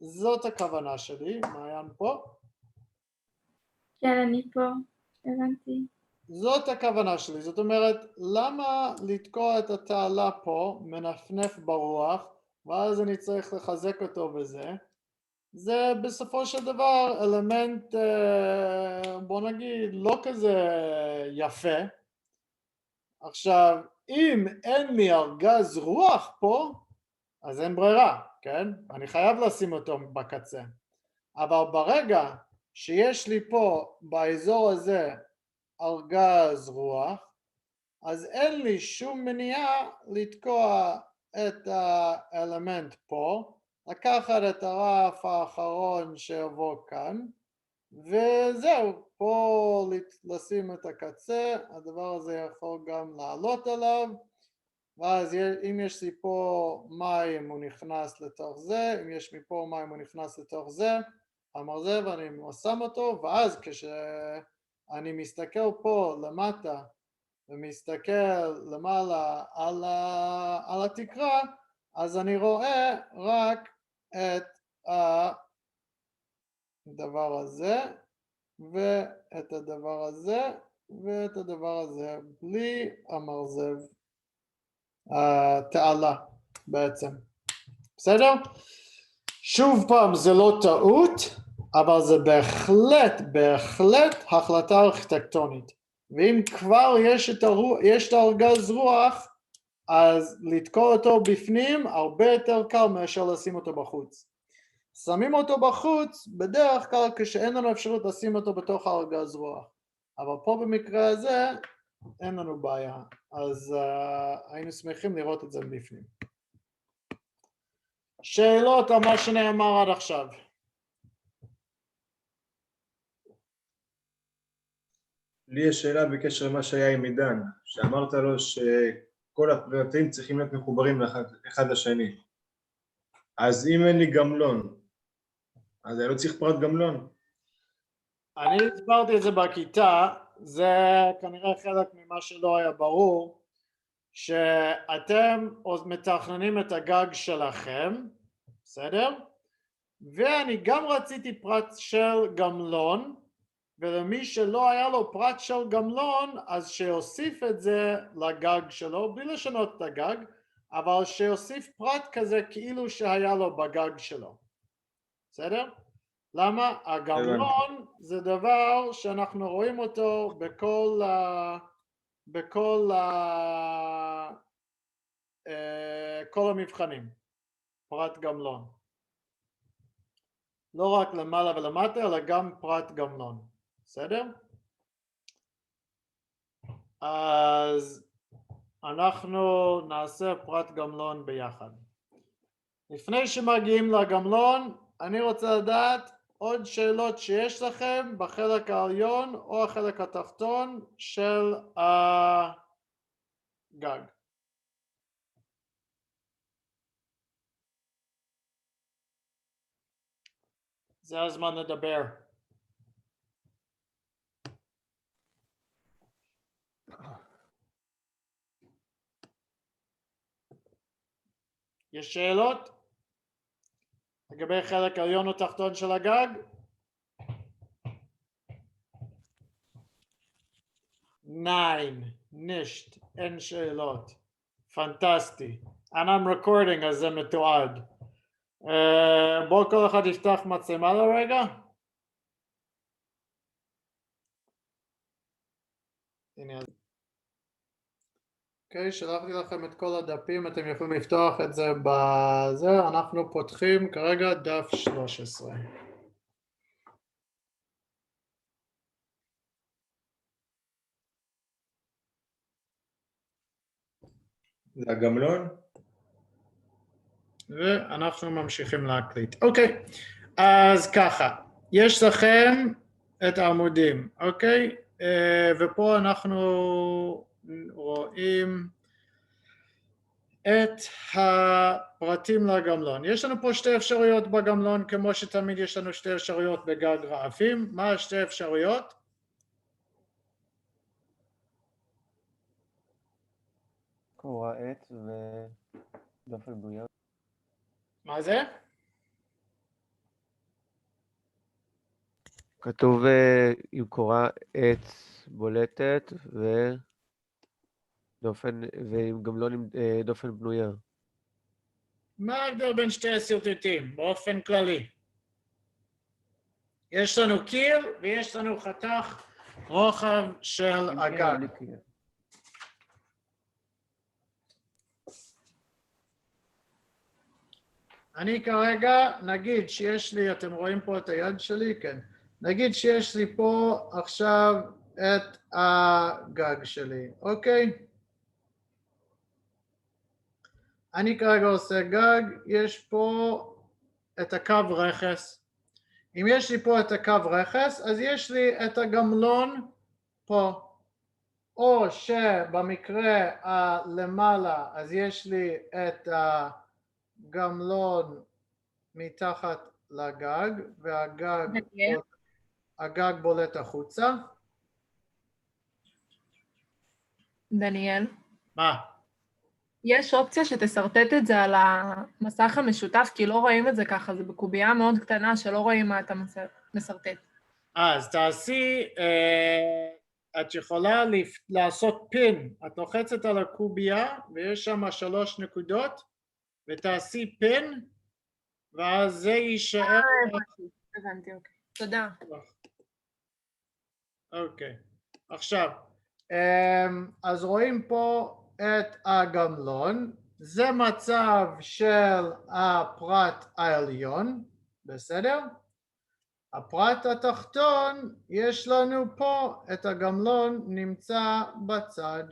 זאת הכוונה שלי, מעיין פה. כן, אני פה, הבנתי. זאת הכוונה שלי, זאת אומרת, למה לתקוע את התעלה פה, מנפנף ברוח, ואז אני צריך לחזק אותו בזה? זה בסופו של דבר אלמנט, בוא נגיד, לא כזה יפה. עכשיו, אם אין לי ארגז רוח פה, אז אין ברירה, כן? אני חייב לשים אותו בקצה. אבל ברגע שיש לי פה, באזור הזה, ארגז רוח, אז אין לי שום מניעה לתקוע את האלמנט פה, לקחת את הרף האחרון שיבוא כאן, וזהו, פה לשים את הקצה, הדבר הזה יכול גם לעלות עליו, ואז אם יש לי פה מים הוא נכנס לתוך זה, אם יש מפה מים הוא נכנס לתוך זה, המרזב אני שם אותו, ואז כשאני מסתכל פה למטה, ומסתכל למעלה על התקרה, אז אני רואה רק את הדבר הזה, ואת הדבר הזה, ואת הדבר הזה, בלי המרזב, התעלה בעצם. בסדר? שוב פעם, זה לא טעות, אבל זה בהחלט החלטה ארכיטקטונית. ואם כבר יש את הארגז רוח, אז לתקוע אותו בפנים הרבה יותר קל מאשר לשים אותו בחוץ. שמים אותו בחוץ בדרך כלל כשאין לנו אפשרות לשים אותו בתוך הארגז רוח. אבל פה במקרה הזה אין לנו בעיה, אז היינו שמחים לראות את זה בפנים. שאלות על מה שנאמר עד עכשיו? לי יש שאלה בקשר למה שהיה עם עידן, שאמרת לו שכל הפרטים צריכים להיות מחוברים אחד לשני. אז אם אין לי גמלון, אז אני לא צריך פרט גמלון. אני הסברתי את זה בכיתה, זה כנראה חלק ממה שלא היה ברור, שאתם עוד מתכננים את הגג שלכם, בסדר? ואני גם רציתי פרט של גמלון, ולמי שלא היה לו פרט של גמלון, אז שיוסיף את זה לגג שלו, בלי לשנות את הגג, אבל שיוסיף פרט כזה כאילו שהיה לו בגג שלו. בסדר? למה? הגמלון זה דבר שאנחנו רואים אותו בכל כל המבחנים, פרט גמלון. לא רק למעלה ולמטה, אלא גם פרט גמלון. בסדר? אז אנחנו נעשה פרט גמלון ביחד. לפני שמגיעים לגמלון, אני רוצה לדעת עוד שאלות שיש לכם בחלק העליון או החלק התחתון של הגג. זה הזמן לדבר. יש שאלות? לגבי חלק עליון או תחתון של הגג? נישט, אין שאלות. פנטסטי. I'm recording אז זה מתועד. בואו כל אחד יפתח מצלמה לרגע. הנה. אוקיי, שלחתי לכם את כל הדפים, אתם יכולים לפתוח את זה בזה, אנחנו פותחים כרגע דף 13. זה הגמלון? ואנחנו ממשיכים להקליט. אוקיי, אז ככה, יש לכם את העמודים, אוקיי? ופה אנחנו רואים את הפרטים לגמלון. יש לנו פה שתי אפשרויות בגמלון, כמו שתמיד יש לנו שתי אפשרויות בגג רעפים. מה השתי אפשרויות? קורה עץ ודופן בנויה. מה זה? כתוב עם קורה עץ בולטת ועם גמלון עם דופן בנויה. מה ההבדל בין שתי הסרטוטים באופן כללי? יש לנו קיר ויש לנו חתך רוחב של הגג. אני כרגע, נגיד שיש לי, אתם רואים פה את היד שלי? כן. נגיד שיש לי פה עכשיו את הגג שלי, אוקיי? אני כרגע עושה גג, יש פה את הקו רכס. אם יש לי פה את הקו רכס, אז יש לי את הגמלון פה. או שבמקרה למעלה, אז יש לי את הגמלון מתחת לגג, והגג בולט החוצה. דניאל? מה? יש אופציה שתסרטט את זה על המסך המשותף, כי לא רואים את זה ככה, זה בקובייה מאוד קטנה שלא רואים מה אתה מסרטט. אז תעשי, את יכולה לעשות פין, את לוחצת על הקובייה ויש שם 3 נקודות, ותעשי פין, ואז זה יישאר... הבנתי, אוקיי. תודה. אוקיי, עכשיו, אז רואים פה את הגמלון, זה מצב של הפרט העליון, בסדר? הפרט התחתון, יש לנו פה את הגמלון נמצא בצד.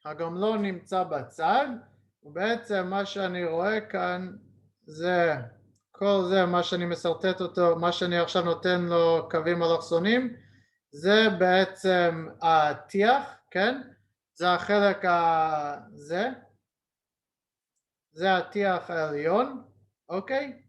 הגמלון נמצא בצד, ובעצם מה שאני רואה כאן זה, כל זה מה שאני מסרטט אותו, מה שאני עכשיו נותן לו קווים אלכסוניים, זה בעצם הטיח, כן? זה החלק הזה, זה הטיח העליון, אוקיי?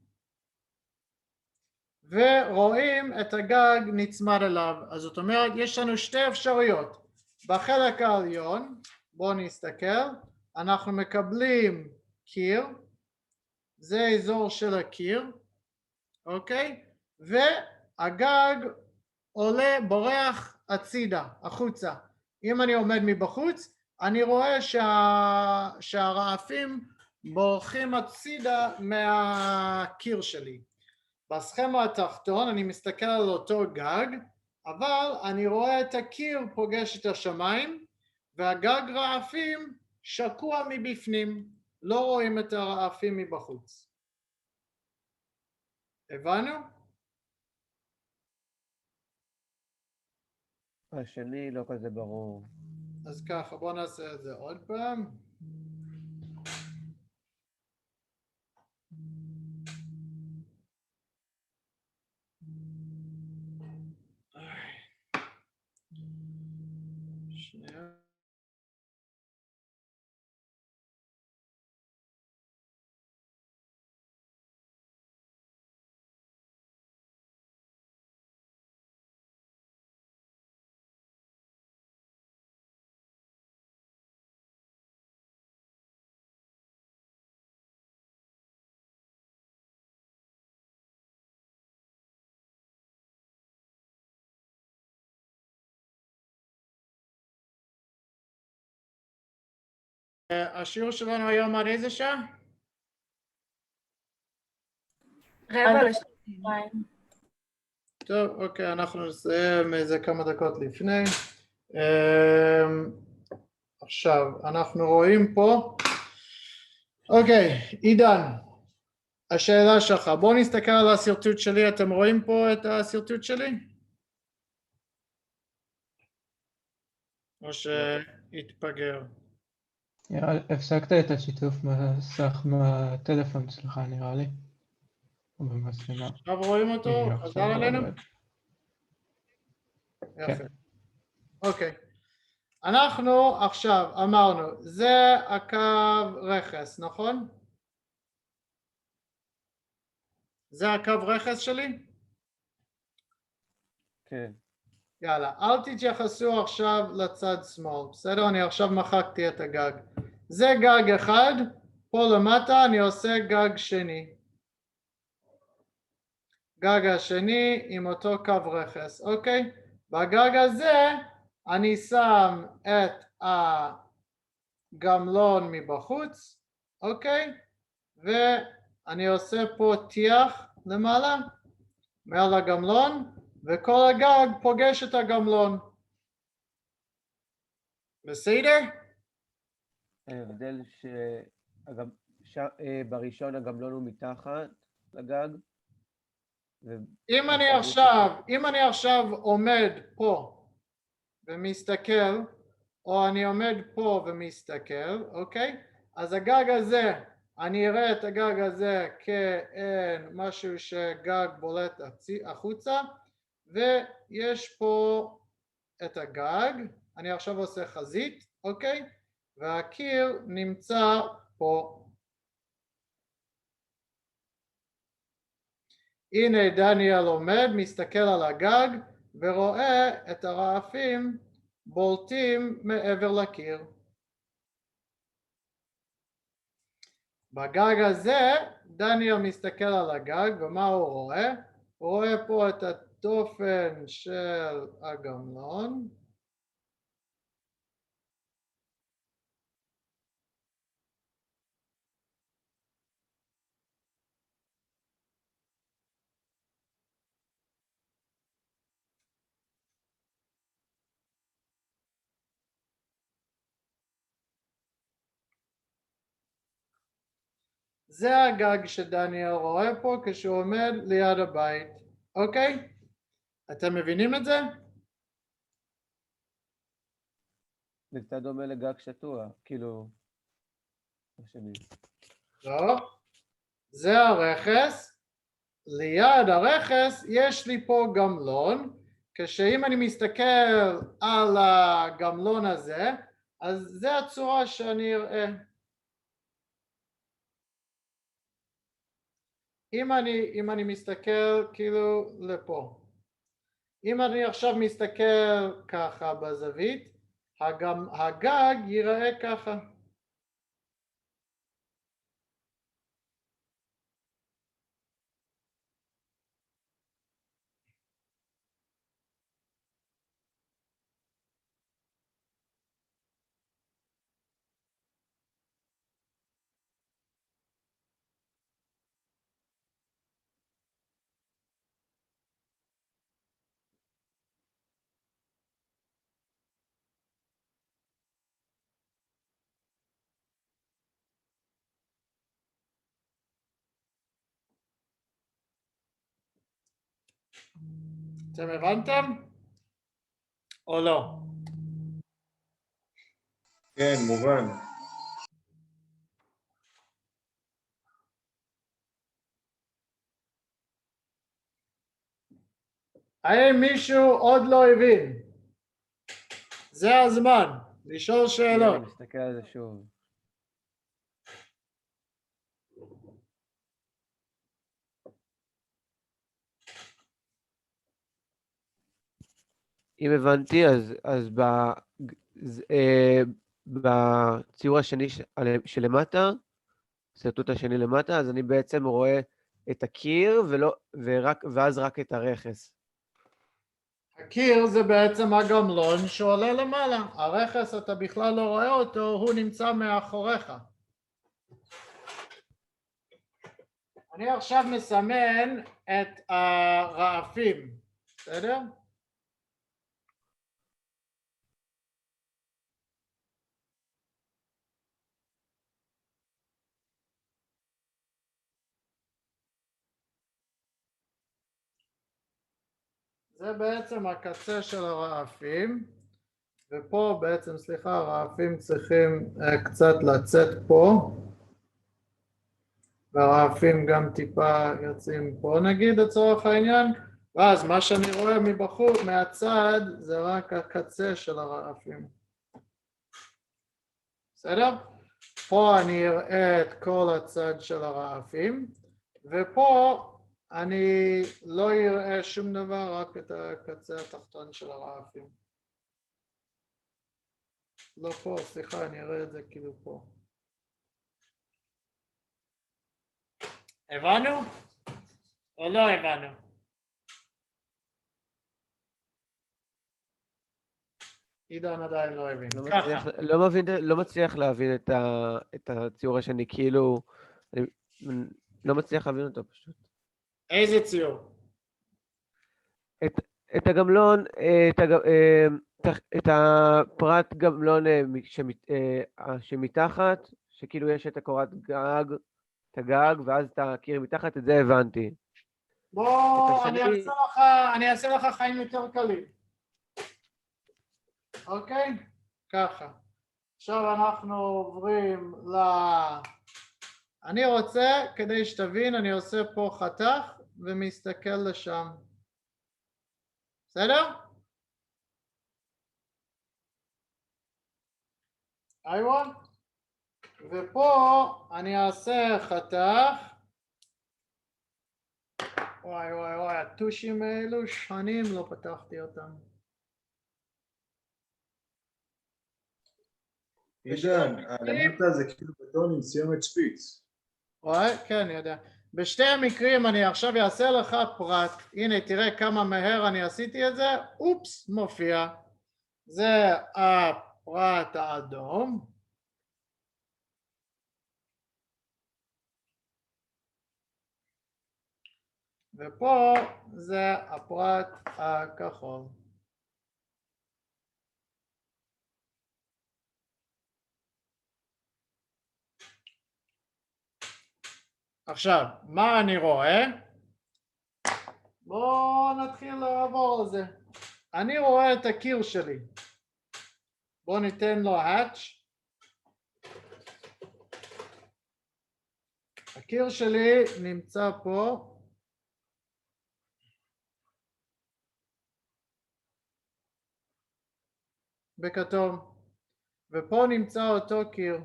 ורואים את הגג נצמד אליו, אז זאת אומרת יש לנו שתי אפשרויות. בחלק העליון, בואו נסתכל, אנחנו מקבלים קיר, זה האזור של הקיר, אוקיי? והגג עולה, בורח הצידה, החוצה. אם אני עומד מבחוץ, אני רואה שהרעפים בורחים הצידה מהקיר שלי. בסכמה התחתון אני מסתכל על אותו גג, אבל אני רואה את הקיר פוגש את השמיים, והגג רעפים שקוע מבפנים, לא רואים את הרעפים מבחוץ. הבנו? השני לא כזה ברור. אז ככה, בואו נעשה את זה עוד פעם. שנייה. השיעור שלנו היום עד איזה שעה? 1:45. טוב, אוקיי, אנחנו נסיים איזה כמה דקות לפני. עכשיו, אנחנו רואים פה, אוקיי, עידן, השאלה שלך, בואו נסתכל על הסרטוט שלי, אתם רואים פה את הסרטוט שלי? או שהתפגר? הפסקת את השיתוף מסך מהטלפון שלך נראה לי. או במצלמה. עכשיו רואים אותו? חזר עלינו? יפה. אוקיי. אנחנו עכשיו אמרנו, זה הקו רכס, נכון? זה הקו רכס שלי? כן. יאללה, אל תתייחסו עכשיו לצד שמאל, בסדר? אני עכשיו מחקתי את הגג. זה גג אחד, פה למטה אני עושה גג שני. גג השני עם אותו קו רכס, אוקיי? בגג הזה אני שם את הגמלון מבחוץ, אוקיי? ואני עושה פה טיח למעלה, מעל הגמלון, וכל הגג פוגש את הגמלון. בסדר? ההבדל בראשון הגמלון הוא מתחת לגג. אם אני עכשיו עומד פה ומסתכל, או אני עומד פה ומסתכל, אוקיי? אז הגג הזה, אני אראה את הגג הזה כמשהו שגג בולט החוצה, ויש פה את הגג, אני עכשיו עושה חזית, אוקיי? והקיר נמצא פה. הנה דניאל עומד, מסתכל על הגג ורואה את הרעפים בולטים מעבר לקיר. בגג הזה דניאל מסתכל על הגג ומה הוא רואה? הוא רואה פה את הדופן של הגמלון. זה הגג שדניאל רואה פה כשהוא עומד ליד הבית, אוקיי? אתם מבינים את זה? זה קצת דומה לגג שטוח, כאילו... לא, זה הרכס, ליד הרכס יש לי פה גמלון, כשאם אני מסתכל על הגמלון הזה, אז זה הצורה שאני אראה. אם אני מסתכל כאילו לפה, אם אני עכשיו מסתכל ככה בזווית, הגג ייראה ככה. אתם הבנתם? או לא? כן, מובן. האם מישהו עוד לא הבין? זה הזמן לשאול שאלות. אני מסתכל על זה שוב. אם הבנתי, אז בציור השני שלמטה, סרטוט השני למטה, אז אני בעצם רואה את הקיר ואז רק את הרכס. הקיר זה בעצם הגמלון שעולה למעלה. הרכס אתה בכלל לא רואה אותו, הוא נמצא מאחוריך. אני עכשיו מסמן את הרעפים, בסדר? זה בעצם הקצה של הרעפים, ופה בעצם, סליחה, הרעפים צריכים קצת לצאת פה, והרעפים גם טיפה יוצאים פה נגיד לצורך העניין, ואז מה שאני רואה מבחוץ, מהצד, זה רק הקצה של הרעפים. בסדר? פה אני אראה את כל הצד של הרעפים, ופה אני לא אראה שום דבר, רק את הקצה התחתון של הרעפים. לא פה, סליחה, אני אראה את זה כאילו פה. הבנו? או לא הבנו? עידן עדיין לא הבין. לא מצליח להבין את הציור השני, כאילו, אני לא מצליח להבין אותו פשוט. איזה ציור? את הגמלון, את הפרט גמלון שמתחת, שכאילו יש את הקורת גג, את הגג, ואז את הקיר מתחת, את זה הבנתי. בוא, אני אעשה לך חיים יותר קלים. אוקיי? ככה. עכשיו אנחנו עוברים אני רוצה, כדי שתבין, אני עושה פה חתך ומסתכל לשם. בסדר? איוון? ופה אני אעשה חתך. וואי וואי וואי, הטושים האלו שנים לא פתחתי אותם. עידן, למטה זה כאילו בטון עם סיומת שפיץ. וואי, כן, אני יודע. בשתי המקרים אני עכשיו אעשה לך פרט. הנה, תראה כמה מהר אני עשיתי את זה. אופס, מופיע. זה הפרט האדום. ופה זה הפרט הכחול. עכשיו, מה אני רואה? בואו נתחיל לעבור על זה. אני רואה את הקיר שלי. בואו ניתן לו האץ'. הקיר שלי נמצא פה. בכתום. ופה נמצא אותו קיר.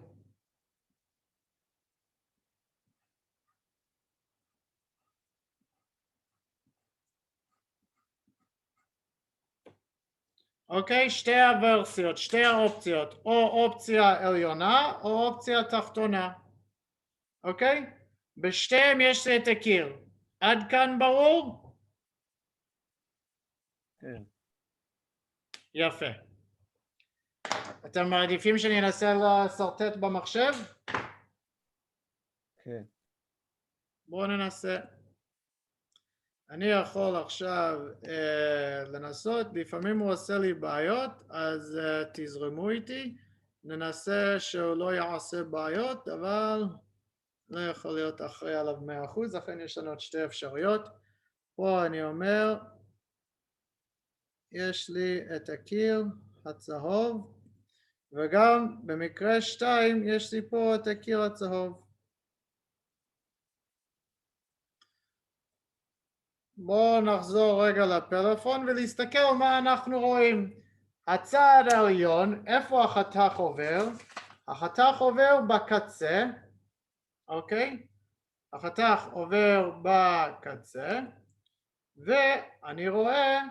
אוקיי, שתי הוורסיות, שתי האופציות, או אופציה עליונה או אופציה תחתונה. אוקיי? בשתיהם יש את הקיר. עד כאן ברור? כן. יפה. אתם מעדיפים שאני אנסה לסרטט במחשב? כן. בואו ננסה. אני יכול עכשיו לנסות, לפעמים הוא עושה לי בעיות, אז תזרמו איתי, ננסה שהוא לא יעשה בעיות, אבל לא יכול להיות אחראי עליו 100%, לכן יש לנו עוד שתי אפשרויות. פה אני אומר, יש לי את הקיר הצהוב, וגם במקרה 2 יש לי פה את הקיר הצהוב. בואו נחזור רגע לפלאפון ולהסתכל מה אנחנו רואים. הצד העליון, איפה החתך עובר? החתך עובר בקצה, אוקיי? החתך עובר בקצה, ואני רואה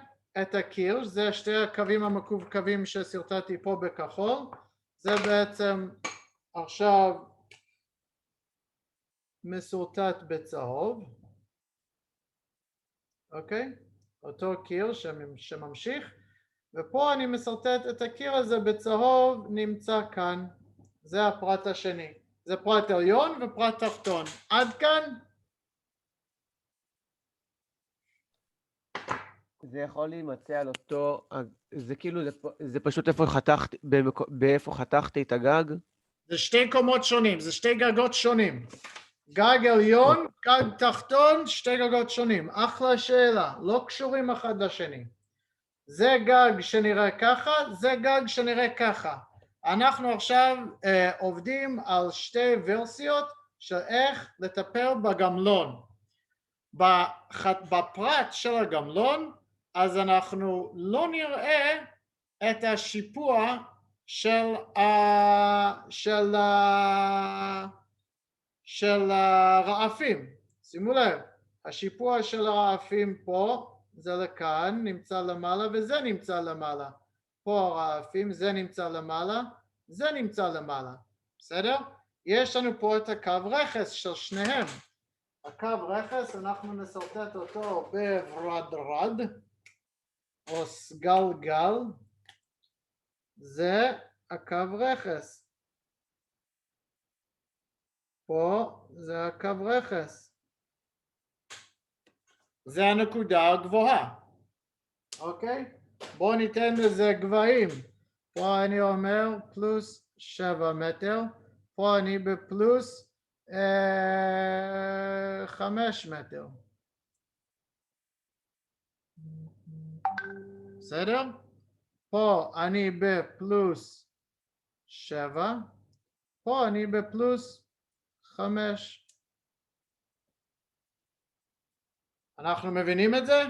את הקיר, זה שתי הקווים המקווקווים שסרטטתי פה בכחול, זה בעצם עכשיו מסורטט בצהוב, אוקיי? אותו קיר שממשיך, ופה אני מסרטט את הקיר הזה בצהוב, נמצא כאן, זה הפרט השני, זה פרט עליון ופרט תחתון, עד כאן? זה יכול להימצא על אותו, זה כאילו, זה פשוט באיפה חתכתי את הגג? זה שתי קומות שונים, זה שתי גגות שונים. גג עליון, גג תחתון, שתי גגות שונים. אחלה שאלה, לא קשורים אחד לשני. זה גג שנראה ככה, זה גג שנראה ככה. אנחנו עכשיו עובדים על שתי ורסיות של איך לטפל בגמלון. בפרט של הגמלון, אז אנחנו לא נראה את השיפוע של הרעפים. שימו לב, השיפוע של הרעפים פה, זה לכאן, נמצא למעלה וזה נמצא למעלה. פה הרעפים, זה נמצא למעלה, זה נמצא למעלה. בסדר? יש לנו פה את הקו רכס של שניהם. הקו רכס, אנחנו נסרטט אותו בוורדרד, או סגלגל, זה הקו רכס. פה זה הקו רכס. זה הנקודה הגבוהה. אוקיי? בואו ניתן לזה גבהים. פה אני אומר פלוס 7 מטר, פה אני בפלוס 5 מטר. בסדר? פה אני בפלוס 7, פה אני בפלוס 5. אנחנו מבינים את זה?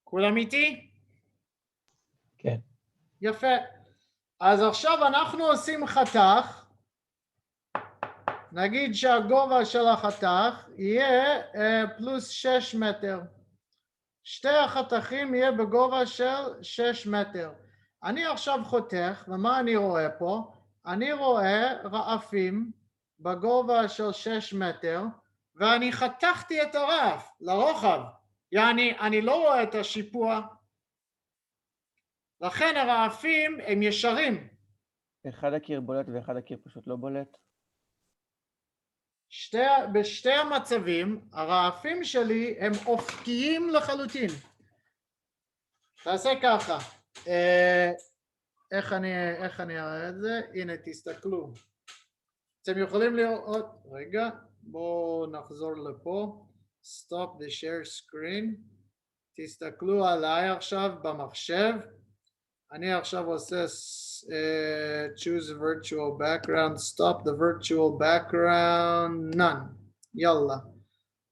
כולם איתי? כן. יפה. אז עכשיו אנחנו עושים חתך. נגיד שהגובה של החתך יהיה פלוס 6 מטר. שתי החתכים יהיה בגובה של 6 מטר. אני עכשיו חותך, ומה אני רואה פה? אני רואה רעפים בגובה של 6 מטר, ואני חתכתי את הרעף לרוחב. יעני, אני לא רואה את השיפוע. לכן הרעפים הם ישרים. אחד הקיר בולט ואחד הקיר פשוט לא בולט. בשתי המצבים, הרעפים שלי הם אופקיים לחלוטין. תעשה ככה. איך אני אראה את זה? הנה, תסתכלו. אתם יכולים לראות, רגע, בואו נחזור לפה. Stop the share screen. תסתכלו עליי עכשיו במחשב. אני עכשיו עושה choose virtual background, stop the virtual background, none. יאללה.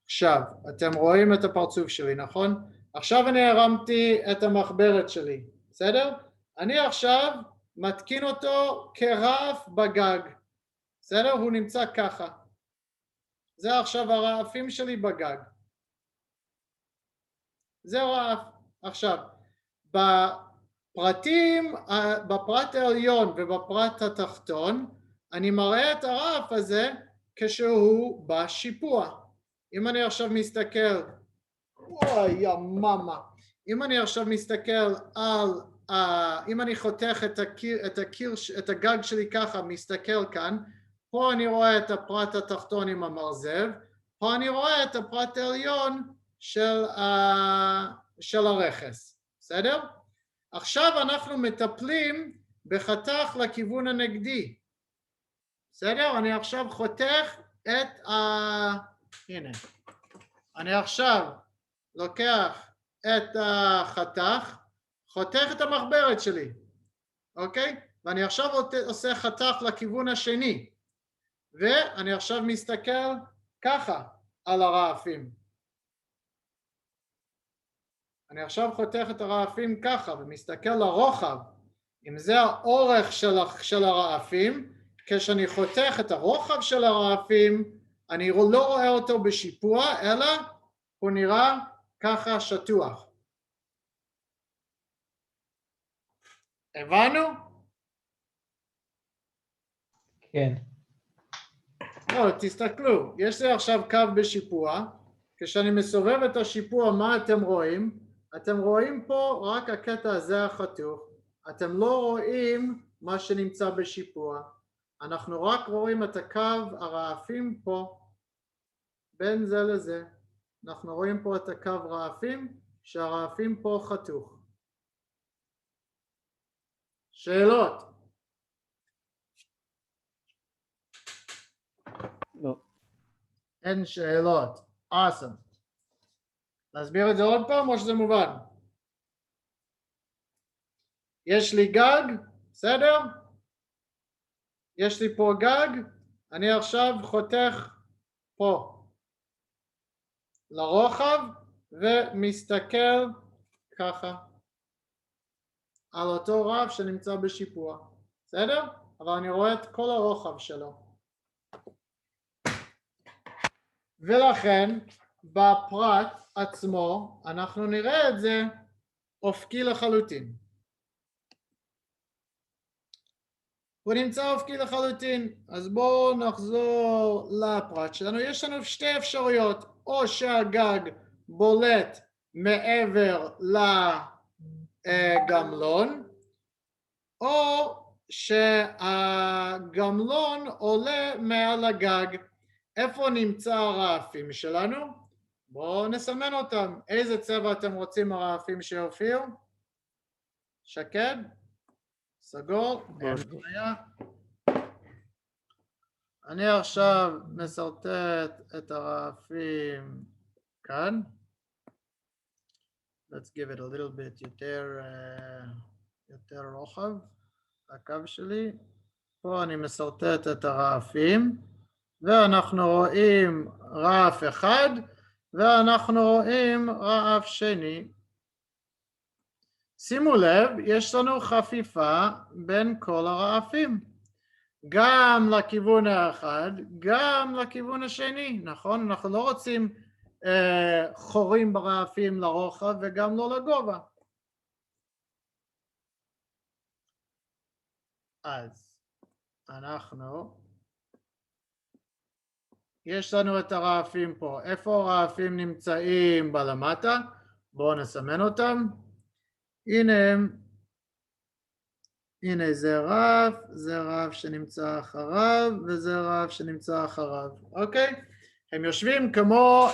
עכשיו, אתם רואים את הפרצוף שלי, נכון? עכשיו אני הרמתי את המחברת שלי, בסדר? אני עכשיו מתקין אותו כרעף בגג, בסדר? הוא נמצא ככה. זה עכשיו הרעפים שלי בגג. זה רעף. עכשיו, בפרט העליון ובפרט התחתון, אני מראה את הרעף הזה כשהוא בשיפוע. אם אני עכשיו מסתכל, וואי יא מאמה, אם אני עכשיו מסתכל על, אם אני חותך את הגג שלי ככה, מסתכל כאן, פה אני רואה את הפרט התחתון עם המרזב, פה אני רואה את הפרט העליון של הרכס, בסדר? עכשיו אנחנו מטפלים בחתך לכיוון הנגדי, בסדר? אני עכשיו חותך את הנה, אני עכשיו לוקח את החתך, חותך את המחברת שלי, אוקיי? ואני עכשיו עושה חתך לכיוון השני, ואני עכשיו מסתכל ככה על הרעפים. אני עכשיו חותך את הרעפים ככה ומסתכל לרוחב, אם זה האורך של הרעפים, כשאני חותך את הרוחב של הרעפים, אני לא רואה אותו בשיפוע, אלא הוא נראה ככה שטוח. הבנו? כן. לא, תסתכלו, יש לי עכשיו קו בשיפוע, כשאני מסובב את השיפוע, מה אתם רואים? אתם רואים פה רק הקטע הזה החתוך, אתם לא רואים מה שנמצא בשיפוע, אנחנו רק רואים את הקו הרעפים פה, בין זה לזה, אנחנו רואים פה את הקו רעפים, שהרעפים פה חתוך. שאלות? לא. אין שאלות. Awesome. נסביר את זה עוד פעם או שזה מובן? יש לי גג, בסדר? יש לי פה גג, אני עכשיו חותך פה לרוחב ומסתכל ככה על אותו רף שנמצא בשיפוע, בסדר? אבל אני רואה את כל הרוחב שלו. ולכן בפרט עצמו אנחנו נראה את זה אופקי לחלוטין. הוא נמצא אופקי לחלוטין, אז בואו נחזור לפרט שלנו. יש לנו שתי אפשרויות, או שהגג בולט מעבר לגמלון, או שהגמלון עולה מעל הגג. איפה נמצא הרעפים שלנו? בואו נסמן אותם. איזה צבע אתם רוצים הרעפים שיופיעו? שקד? סגור? אין בעיה. אני עכשיו מסרטט את הרעפים כאן. Let's give it a little bit יותר רוחב, הקו שלי. פה אני מסרטט את הרעפים, ואנחנו רואים רעף אחד, ואנחנו רואים רעף שני. שימו לב, יש לנו חפיפה בין כל הרעפים, גם לכיוון האחד, גם לכיוון השני, נכון? אנחנו לא רוצים חורים ברעפים לרוחב וגם לא לגובה. אז יש לנו את הרעפים פה. איפה הרעפים נמצאים בלמטה? בואו נסמן אותם. הנה הם. הנה זה רף שנמצא אחריו, וזה רף שנמצא אחריו. אוקיי? הם יושבים כמו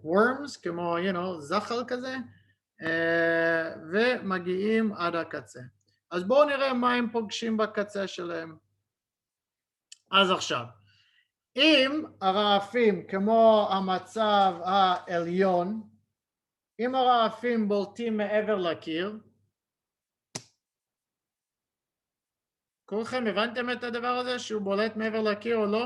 worms, כמו, זחל כזה, ומגיעים עד הקצה. אז בואו נראה מה הם פוגשים בקצה שלהם. אז עכשיו, אם הרעפים כמו המצב העליון, אם הרעפים בולטים מעבר לקיר, כולכם הבנתם את הדבר הזה שהוא בולט מעבר לקיר או לא?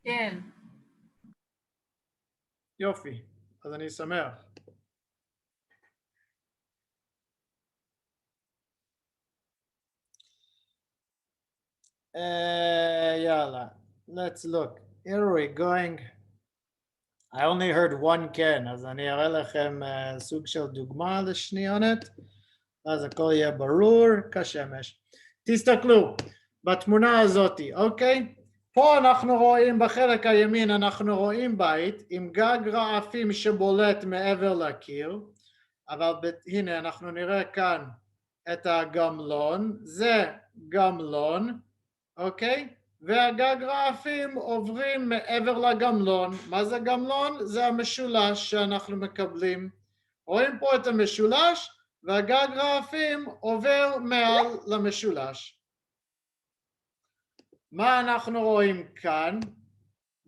כן. יופי, אז אני שמח. יאללה, let's look. Here we going. I only heard one כן, אז אני אראה לכם סוג של דוגמה לשניונת, אז הכל יהיה ברור כשמש. תסתכלו בתמונה הזאת, אוקיי? פה אנחנו רואים בחלק הימין, אנחנו רואים בית עם גג רעפים שבולט מעבר לקיר, אבל הנה אנחנו נראה כאן את הגמלון, זה גמלון, אוקיי? והגג רעפים עוברים מעבר לגמלון. מה זה גמלון? זה המשולש שאנחנו מקבלים. רואים פה את המשולש, והגג רעפים עובר מעל למשולש. מה אנחנו רואים כאן?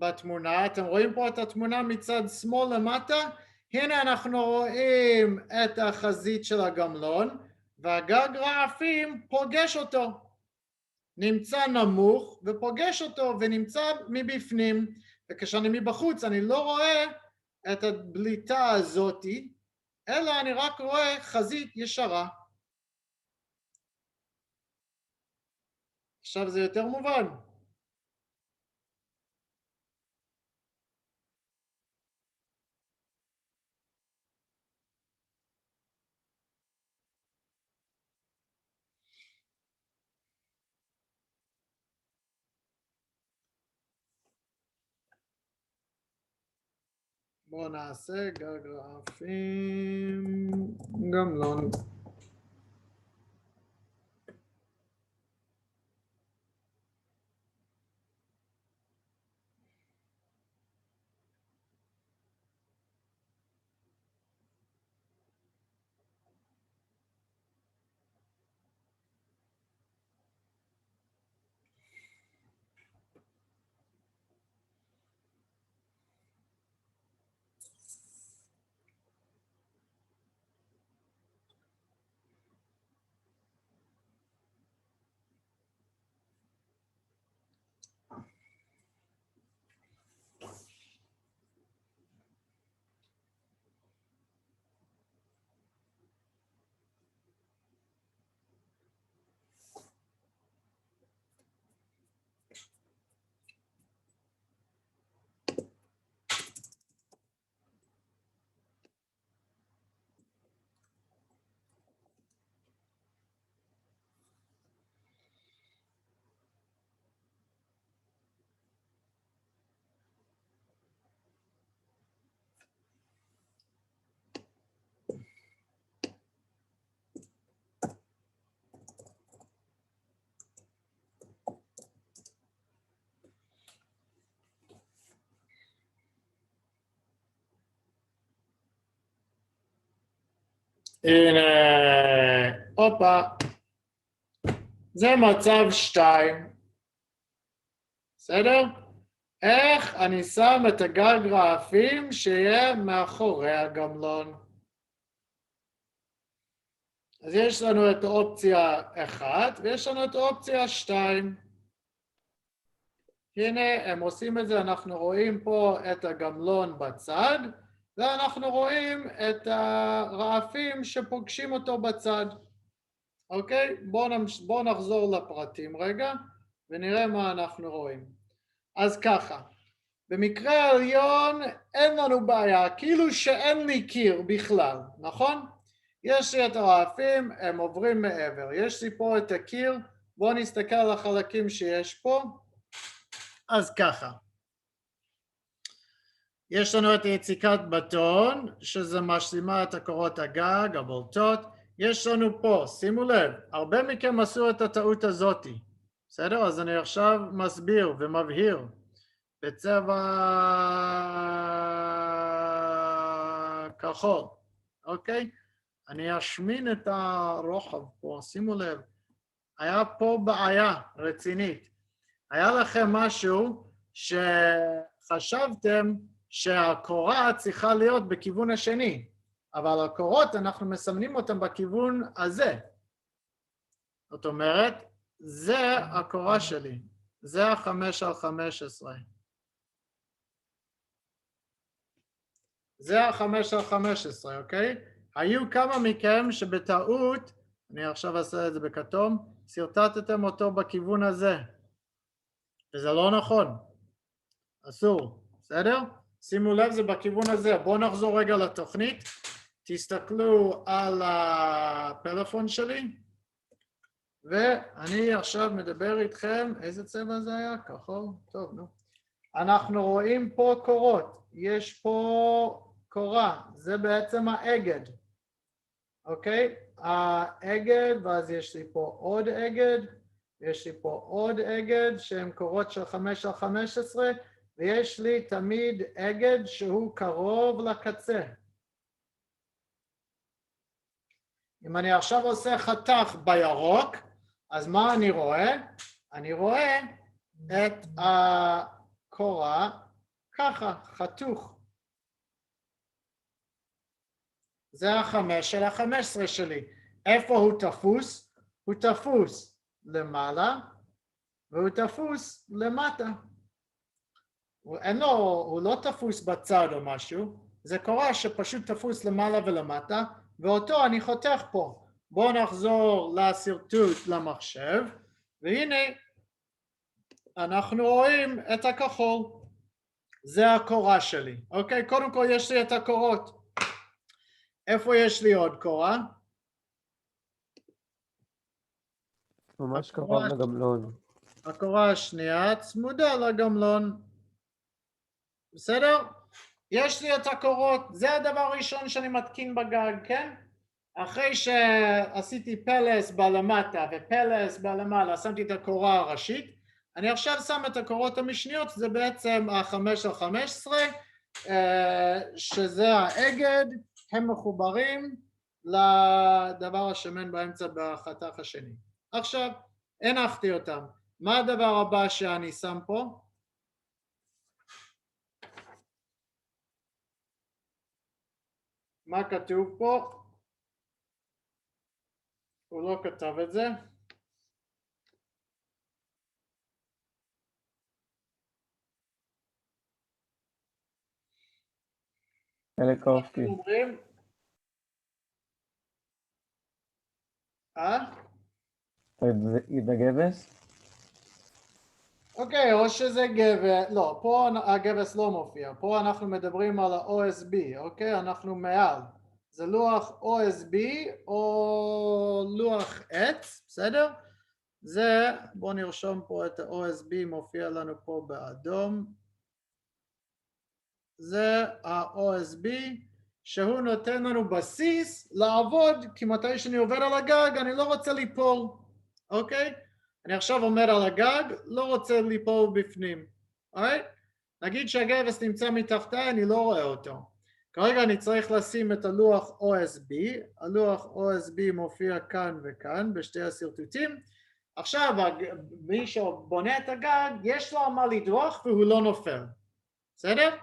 בתמונה, אתם רואים פה את התמונה מצד שמאל למטה, הנה אנחנו רואים את החזית של הגמלון, והגג רעפים פוגש אותו, נמצא נמוך ופוגש אותו ונמצא מבפנים, וכשאני מבחוץ אני לא רואה את הבליטה הזאתי, אלא אני רק רואה חזית ישרה. עכשיו זה יותר מובן. בואו נעשה גג רעפים, גמלון. הנה, הופה, זה מצב 2, בסדר? איך אני שם את הגג רעפים שיהיה מאחורי הגמלון? אז יש לנו את האופציה 1 ויש לנו את האופציה 2. הנה, הם עושים את זה, אנחנו רואים פה את הגמלון בצד, ואנחנו רואים את הרעפים שפוגשים אותו בצד. אוקיי? בואו נחזור לפרטים רגע, ונראה מה אנחנו רואים. אז ככה, במקרה העליון אין לנו בעיה, כאילו שאין לי קיר בכלל, נכון? יש לי את הרעפים, הם עוברים מעבר. יש לי פה את הקיר, בואו נסתכל על החלקים שיש פה. אז ככה. יש לנו את יציקת בטון, שזה משלימה את הקורות הגג, הבולטות. יש לנו פה, שימו לב, הרבה מכם עשו את הטעות הזאתי. בסדר? אז אני עכשיו מסביר ומבהיר. בצבע כחול, אוקיי? אני אשמין את הרוחב פה, שימו לב. היה פה בעיה רצינית. היה לכם משהו שחשבתם שהקורה צריכה להיות בכיוון השני, אבל הקורות אנחנו מסמנים אותם בכיוון הזה. זאת אומרת, זה הקורה שלי, זה 5/15. זה 5/15, אוקיי? היו כמה מכם שבטעות, אני עכשיו אעשה את זה בכתום, סרטטתם אותו בכיוון הזה. וזה לא נכון. אסור, בסדר? שימו לב, זה בכיוון הזה. בואו נחזור רגע לתוכנית. תסתכלו על הפלאפון שלי. ואני עכשיו מדבר איתכם, איזה צבע זה היה? כחול? טוב, נו. אנחנו רואים פה קורות. יש פה קורה. זה בעצם האגד. אוקיי? האגד, ואז יש לי פה עוד אגד. יש לי פה עוד אגד שהן קורות של 5/15, ויש לי תמיד אגד שהוא קרוב לקצה. אם אני עכשיו עושה חתך בירוק, אז מה אני רואה? אני רואה את הקורה ככה, חתוך. זה 5 של 15 שלי. איפה הוא תפוס? הוא תפוס למעלה, והוא תפוס למטה. הוא לא תפוס בצד או משהו, זה קורה שפשוט תפוס למעלה ולמטה, ואותו אני חותך פה. בואו נחזור לשרטוט למחשב, והנה אנחנו רואים את הכחול. זה הקורה שלי. אוקיי, קודם כל יש לי את הקורות. איפה יש לי עוד קורה? ממש קרוב לגמלון. הקורה השנייה צמודה לגמלון. בסדר? יש לי את הקורות, זה הדבר הראשון שאני מתקין בגג, כן? אחרי שעשיתי פלס בלמטה ופלס בלמעלה, שמתי את הקורה הראשית, אני עכשיו שם את הקורות המשניות, זה בעצם 5 על 15, שזה האגד, הם מחוברים לדבר השמן באמצע בחתך השני. עכשיו, הנחתי אותם. מה הדבר הבא שאני שם פה? מה כתוב פה? הוא לא כתב את זה. אליקובסקי. אומרים? זה גבס? אוקיי, או שזה גבס, לא, פה הגבס לא מופיע, פה אנחנו מדברים על ה-OSB, אוקיי? אנחנו מעל. זה לוח OSB או לוח עץ, בסדר? זה, בואו נרשום פה את ה-OSB, מופיע לנו פה באדום. זה ה-OSB, שהוא נותן לנו בסיס לעבוד, כי מתי שאני עובד על הגג אני לא רוצה ליפול, אוקיי? אני עכשיו עומד על הגג, לא רוצה ליפול בפנים, אוקיי? נגיד שהגבס נמצא מתחתיי, אני לא רואה אותו. כרגע אני צריך לשים את הלוח OSB, הלוח OSB מופיע כאן וכאן בשתי הסרטוטים. עכשיו מי שבונה את הגג, יש לו מה לדרוך והוא לא נופל, בסדר?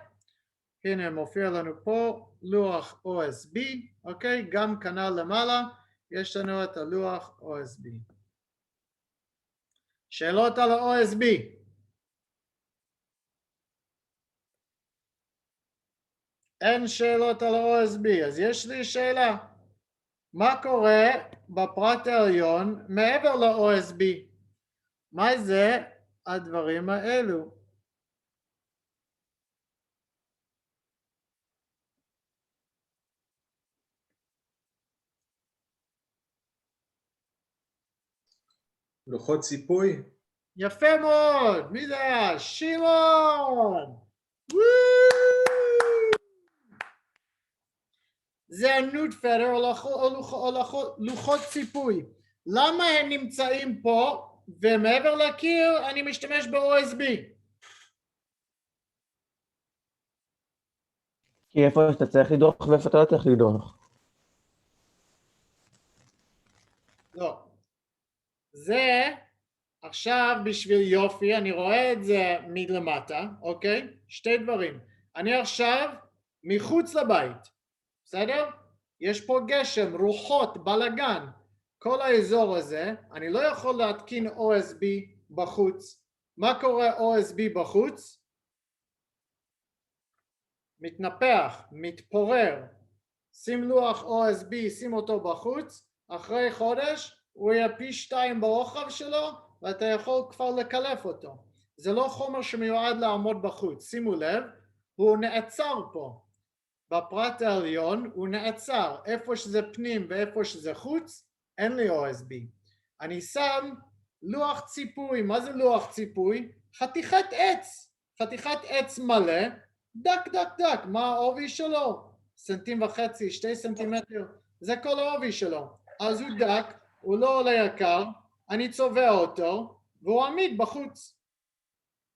הנה מופיע לנו פה לוח OSB, אוקיי? גם כנ"ל למעלה, יש לנו את הלוח OSB. שאלות על ה-OSB? אין שאלות על ה-OSB, אז יש לי שאלה. מה קורה בפרט העליון מעבר ל-OSB? מה זה הדברים האלו? לוחות ציפוי? יפה מאוד, מי זה היה? שמעון! זה הנוד פדר או לוחות ציפוי. למה הם נמצאים פה ומעבר לקיר אני משתמש ב-OSB? כי איפה שאתה צריך לדרוך ואיפה אתה לא צריך לדרוך. לא. זה עכשיו בשביל יופי, אני רואה את זה מלמטה, אוקיי? שתי דברים. אני עכשיו מחוץ לבית, בסדר? יש פה גשם, רוחות, בלגן. כל האזור הזה, אני לא יכול להתקין OSB בחוץ. מה קורה OSB בחוץ? מתנפח, מתפורר. שים לוח OSB, שים אותו בחוץ, אחרי חודש הוא יהיה פי 2 ברוחב שלו, ואתה יכול כבר לקלף אותו. זה לא חומר שמיועד לעמוד בחוץ. שימו לב, הוא נעצר פה. בפרט העליון הוא נעצר. איפה שזה פנים ואיפה שזה חוץ, אין לי OSB. אני שם לוח ציפוי. מה זה לוח ציפוי? חתיכת עץ. חתיכת עץ מלא, דק דק דק. מה העובי שלו? 1.5 סנטימטר, 2 סנטימטר. זה כל העובי שלו. אז הוא דק. הוא לא עולה יקר, אני צובע אותו, והוא עמיד בחוץ.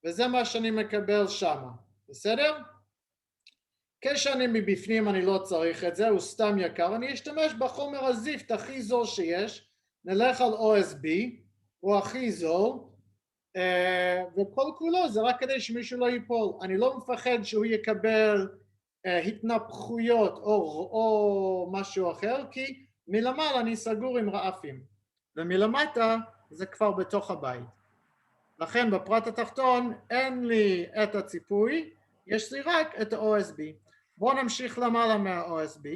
וזה מה שאני מקבל שם, בסדר? כשאני מבפנים אני לא צריך את זה, הוא סתם יקר, אני אשתמש בחומר הזיפט הכי זול שיש, נלך על OSB, הוא הכי זול, וכל כולו זה רק כדי שמישהו לא ייפול. אני לא מפחד שהוא יקבל התנפחויות או משהו אחר, כי מלמעלה אני סגור עם רעפים, ומלמטה זה כבר בתוך הבית. לכן בפרט התחתון אין לי את הציפוי, יש לי רק את ה-OSB. בואו נמשיך למעלה מה-OSB.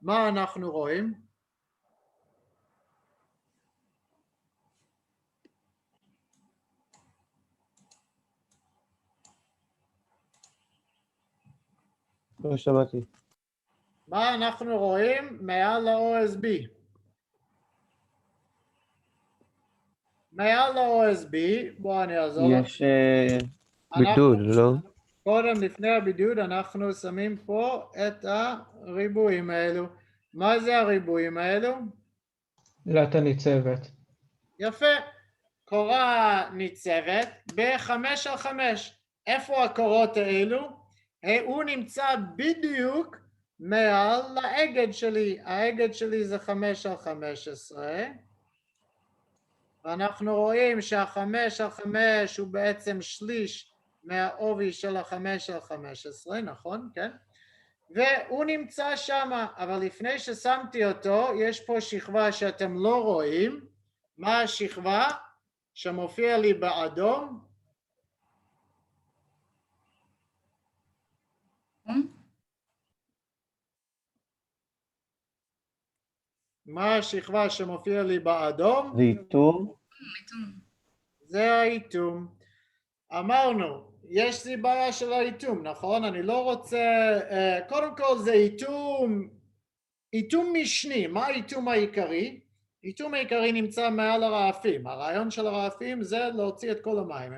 מה אנחנו רואים? לא שמעתי. מה אנחנו רואים מעל ה-OSB? מעל ה-OSB, בואו אני אעזור לך. יש בידוד, לא? קודם, לפני הבידוד, אנחנו שמים פה את הריבועים האלו. מה זה הריבועים האלו? לטה ניצבת. יפה. קורה ניצבת ב5 על 5. איפה הקורות האלו? הוא נמצא בדיוק מעל האגד שלי. האגד שלי זה 5 על 15. ואנחנו רואים שה5 על 5 הוא בעצם שליש מהעובי של ה5 על 15, נכון? כן? והוא נמצא שם, אבל לפני ששמתי אותו, יש פה שכבה שאתם לא רואים. מה השכבה שמופיע לי באדום? מה השכבה שמופיע לי באדום? זה איתום? זה האיתום. אמרנו, יש לי בעיה של האיתום, נכון? אני לא רוצה, קודם כל זה איתום משני. מה האיתום העיקרי? האיתום העיקרי נמצא מעל הרעפים. הרעיון של הרעפים זה להוציא את כל המים.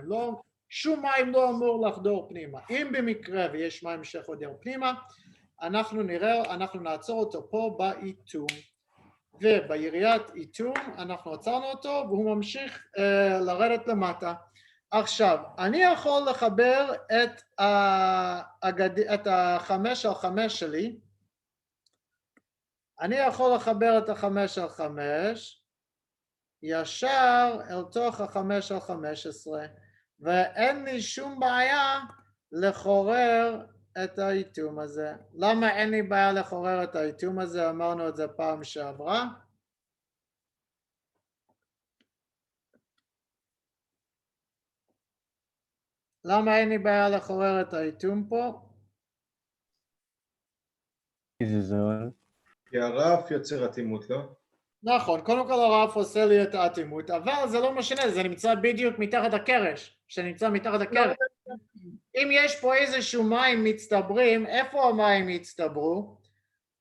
שום מים לא אמור לחדור פנימה. אם במקרה ויש מים שחודר פנימה, אנחנו נעצור אותו פה באיתום. וביריית איתום אנחנו עצרנו אותו והוא ממשיך לרדת למטה. עכשיו, אני יכול לחבר את ה5 על 5 שלי, אני יכול לחבר את ה5 על 5 ישר אל תוך ה5 על 15, ואין לי שום בעיה לחורר את האיתום הזה. למה אין לי בעיה לחורר את האיתום הזה? אמרנו את זה פעם שעברה. למה אין לי בעיה לחורר את האיתום פה? כי זה זול. כי הרף יוצר אטימות, לא? נכון, קודם כל הרף עושה לי את האטימות, אבל זה לא משנה, זה נמצא בדיוק מתחת הקרש, שנמצא מתחת הקרש. אם יש פה איזשהו מים מצטברים, איפה המים יצטברו?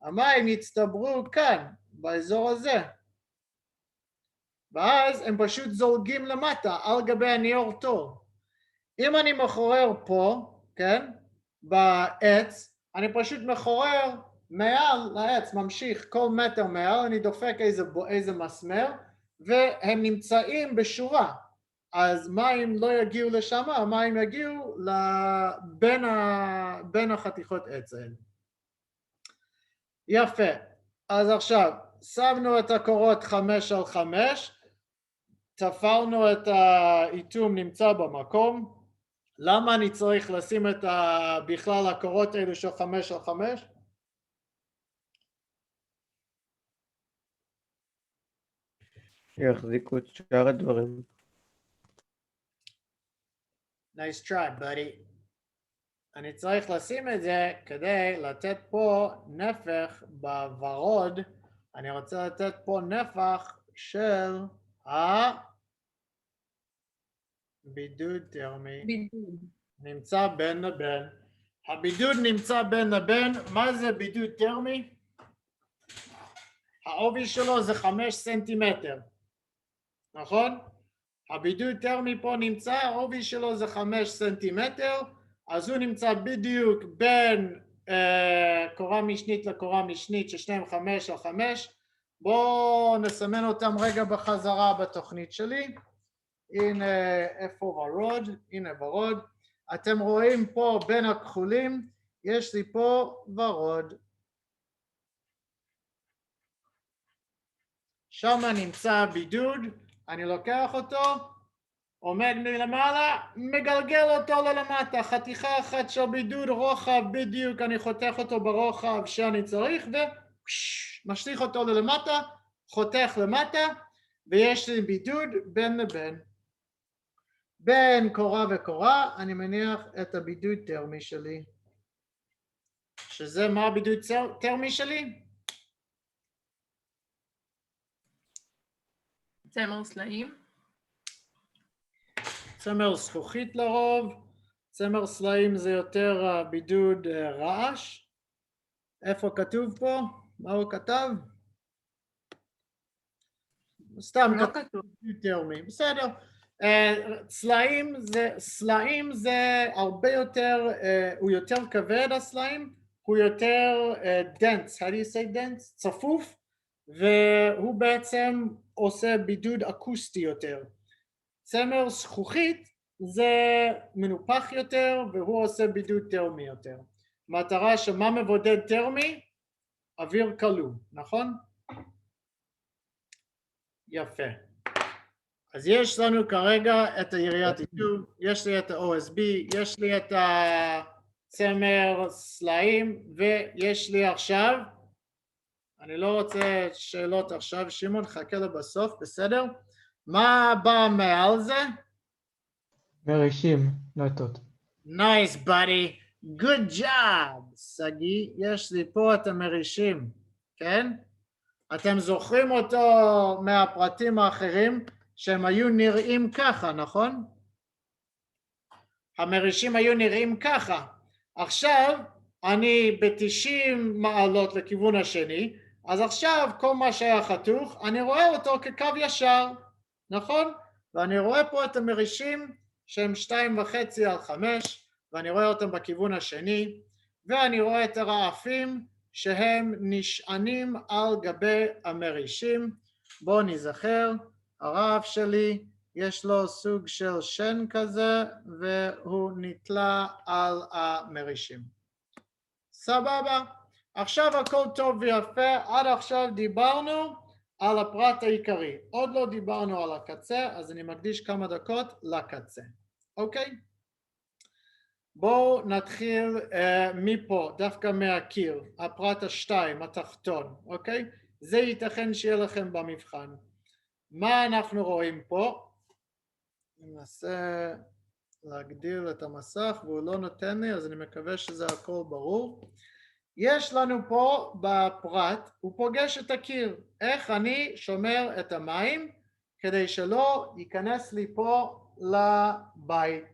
המים יצטברו כאן, באזור הזה. ואז הם פשוט זולגים למטה, על גבי הנייר טוב. אם אני מחורר פה, כן, בעץ, אני פשוט מחורר מעל לעץ, ממשיך כל מטר מעל, אני דופק איזה מסמר, והם נמצאים בשורה. אז מים לא יגיעו לשם, המים יגיעו בין החתיכות עץ האלה. יפה. אז עכשיו, שמנו את הקורות 5 על 5, תפרנו את האיתום נמצא במקום. למה אני צריך לשים את בכלל הקורות האלו של 5 על 5? שיחזיקו את שאר הדברים. Nice try, buddy. אני צריך לשים את זה כדי לתת פה נפח בוורוד. אני רוצה לתת פה נפח של בידוד טרמי. נמצא בין לבין. הבידוד נמצא בין לבין. מה זה בידוד טרמי? העובי שלו זה 5 סנטימטר. נכון? הבידוד טרמי פה נמצא, העובי שלו זה 5 סנטימטר, אז הוא נמצא בדיוק בין קורה משנית לקורה משנית ששניהם 5 על 5. בואו נסמן אותם רגע בחזרה בתוכנית שלי. הנה איפה ורוד, הנה ורוד. אתם רואים פה בין הכחולים, יש לי פה ורוד. שם נמצא בידוד, אני לוקח אותו עומד מלמעלה, מגלגל אותו ללמטה, חתיכה אחת של בידוד רוחב בדיוק, אני חותך אותו ברוחב שאני צריך ומשליך אותו ללמטה, חותך למטה, ויש לי בידוד בין לבין. בין קורה וקורה אני מניח את הבידוד טרמי שלי. שזה מה הבידוד טרמי שלי? צמר סלעים. צמר זכוכית לרוב, צמר סלעים זה יותר בידוד רעש. איפה כתוב פה? מה הוא כתב? סתם לא כתוב. טרמי, בסדר. סלעים זה הרבה יותר, הוא יותר כבד הסלעים, הוא יותר dense, how do you say dense? צפוף, והוא בעצם עושה בידוד אקוסטי יותר. צמר זכוכית זה מנופח יותר והוא עושה בידוד טרמי יותר. מטרה שמה מבודד טרמי? אוויר כלוא, נכון? יפה. אז יש לנו כרגע את היריית עיצוב, יש לי את ה-OSB, יש לי את הצמר סלעים ויש לי עכשיו, אני לא רוצה שאלות עכשיו, שמעון חכה לבסוף, בסדר? מה בא מעל זה? מרישים, נטות. Nice buddy, good job, סגי, יש לי פה את המרישים, כן? אתם זוכרים אותו מהפרטים האחרים שהם היו נראים ככה, נכון? המרישים היו נראים ככה. עכשיו אני ב-90 מעלות לכיוון השני, אז עכשיו כל מה שהיה חתוך, אני רואה אותו כקו ישר, נכון? ואני רואה פה את המרישים שהם 2.5 על 5, ואני רואה אותם בכיוון השני, ואני רואה את הרעפים שהם נשענים על גבי המרישים. בואו נזכר, הרעף שלי יש לו סוג של שן כזה, והוא נתלה על המרישים. סבבה, עכשיו הכל טוב ויפה, עד עכשיו דיברנו על הפרט העיקרי, עוד לא דיברנו על הקצה, אז אני מקדיש כמה דקות לקצה, אוקיי? בואו נתחיל מפה, דווקא מהקיר, הפרט השתיים, התחתון, אוקיי? זה ייתכן שיהיה לכם במבחן. מה אנחנו רואים פה? אני מנסה להגדיל את המסך והוא לא נותן לי, אז אני מקווה שזה הכל ברור. יש לנו פה בפרט, הוא פוגש את הקיר. איך אני שומר את המים כדי שלא ייכנס לי פה לבית?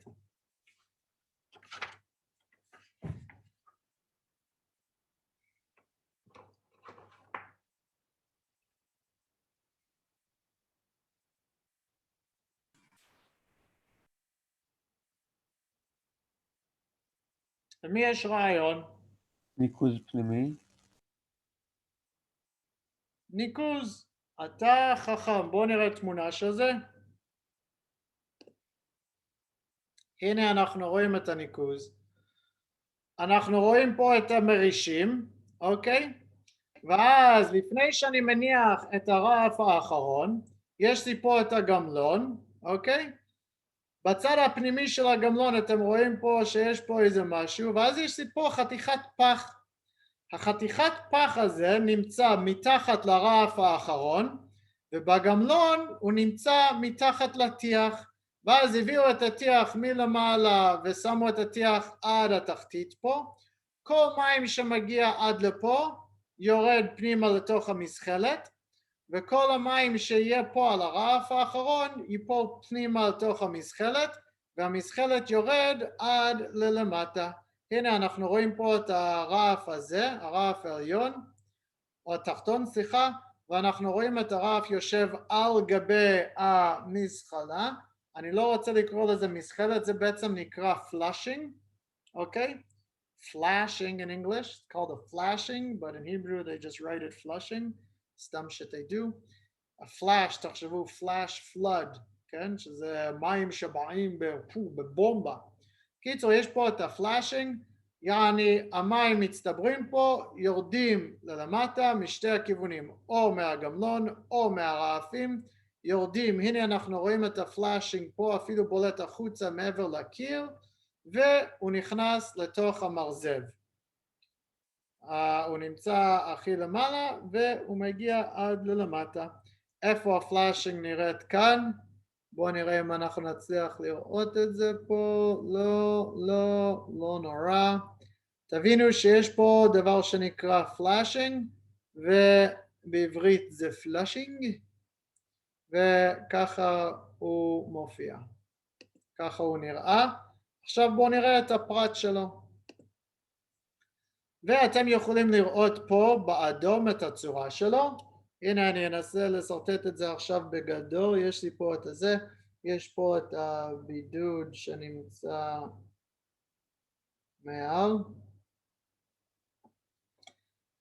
למי יש רעיון? ניקוז פנימי. ניקוז, אתה חכם, בוא נראה תמונה של זה. הנה אנחנו רואים את הניקוז. אנחנו רואים פה את המרישים, אוקיי? ואז לפני שאני מניח את הרעף האחרון, יש לי פה את הגמלון, אוקיי? בצד הפנימי של הגמלון אתם רואים פה שיש פה איזה משהו, ואז יש לי פה חתיכת פח. החתיכת פח הזה נמצא מתחת לרעף האחרון, ובגמלון הוא נמצא מתחת לטיח, ואז הביאו את הטיח מלמעלה ושמו את הטיח עד התחתית פה. כל מים שמגיע עד לפה יורד פנימה לתוך המזחלת, וכל המים שיהיה פה על הרעף האחרון ייפול פנימה לתוך המזחלת, והמזחלת יורד עד ללמטה. הנה אנחנו רואים פה את הרעף הזה, הרעף העליון, או התחתון סליחה, ואנחנו רואים את הרעף יושב על גבי המזחלה. אני לא רוצה לקרוא לזה מזחלת, זה בעצם נקרא flashing, אוקיי? Flashing in English, it's called a flashing, but in Hebrew they just write it flushing, סתם שתדעו. A flash, תחשבו flash flood, כן? שזה מים שבאים בבומבה. קיצור, יש פה את הפלאשינג, יעני המים מצטברים פה, יורדים ללמטה משתי הכיוונים, או מהגמלון או מהרעפים, יורדים, הנה אנחנו רואים את הפלאשינג פה, אפילו בולט החוצה מעבר לקיר, והוא נכנס לתוך המרזב. הוא נמצא הכי למעלה והוא מגיע עד ללמטה. איפה הפלאשינג נראית כאן? בואו נראה אם אנחנו נצליח לראות את זה פה. לא נורא. תבינו שיש פה דבר שנקרא פלאשינג, ובעברית זה פלאשינג, וככה הוא מופיע. ככה הוא נראה. עכשיו בואו נראה את הפרט שלו. ואתם יכולים לראות פה באדום את הצורה שלו. הנה אני אנסה לסרטט את זה עכשיו בגדול. יש לי פה את זה. יש פה את הבידוד שנמצא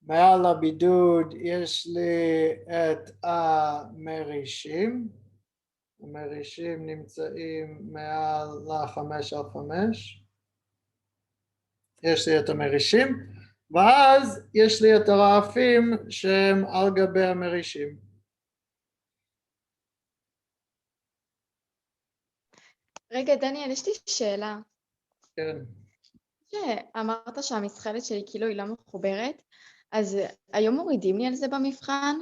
מעל הבידוד יש לי את המרישים. המרישים נמצאים מעל ל5x5. יש לי את המרישים, ואז יש לי את הרעפים שהם על גבי המרישים. רגע, דניאל, יש לי שאלה. כן. אמרת שהמסחלת שלי כאילו היא לא מחוברת, אז היום מורידים לי על זה במבחן,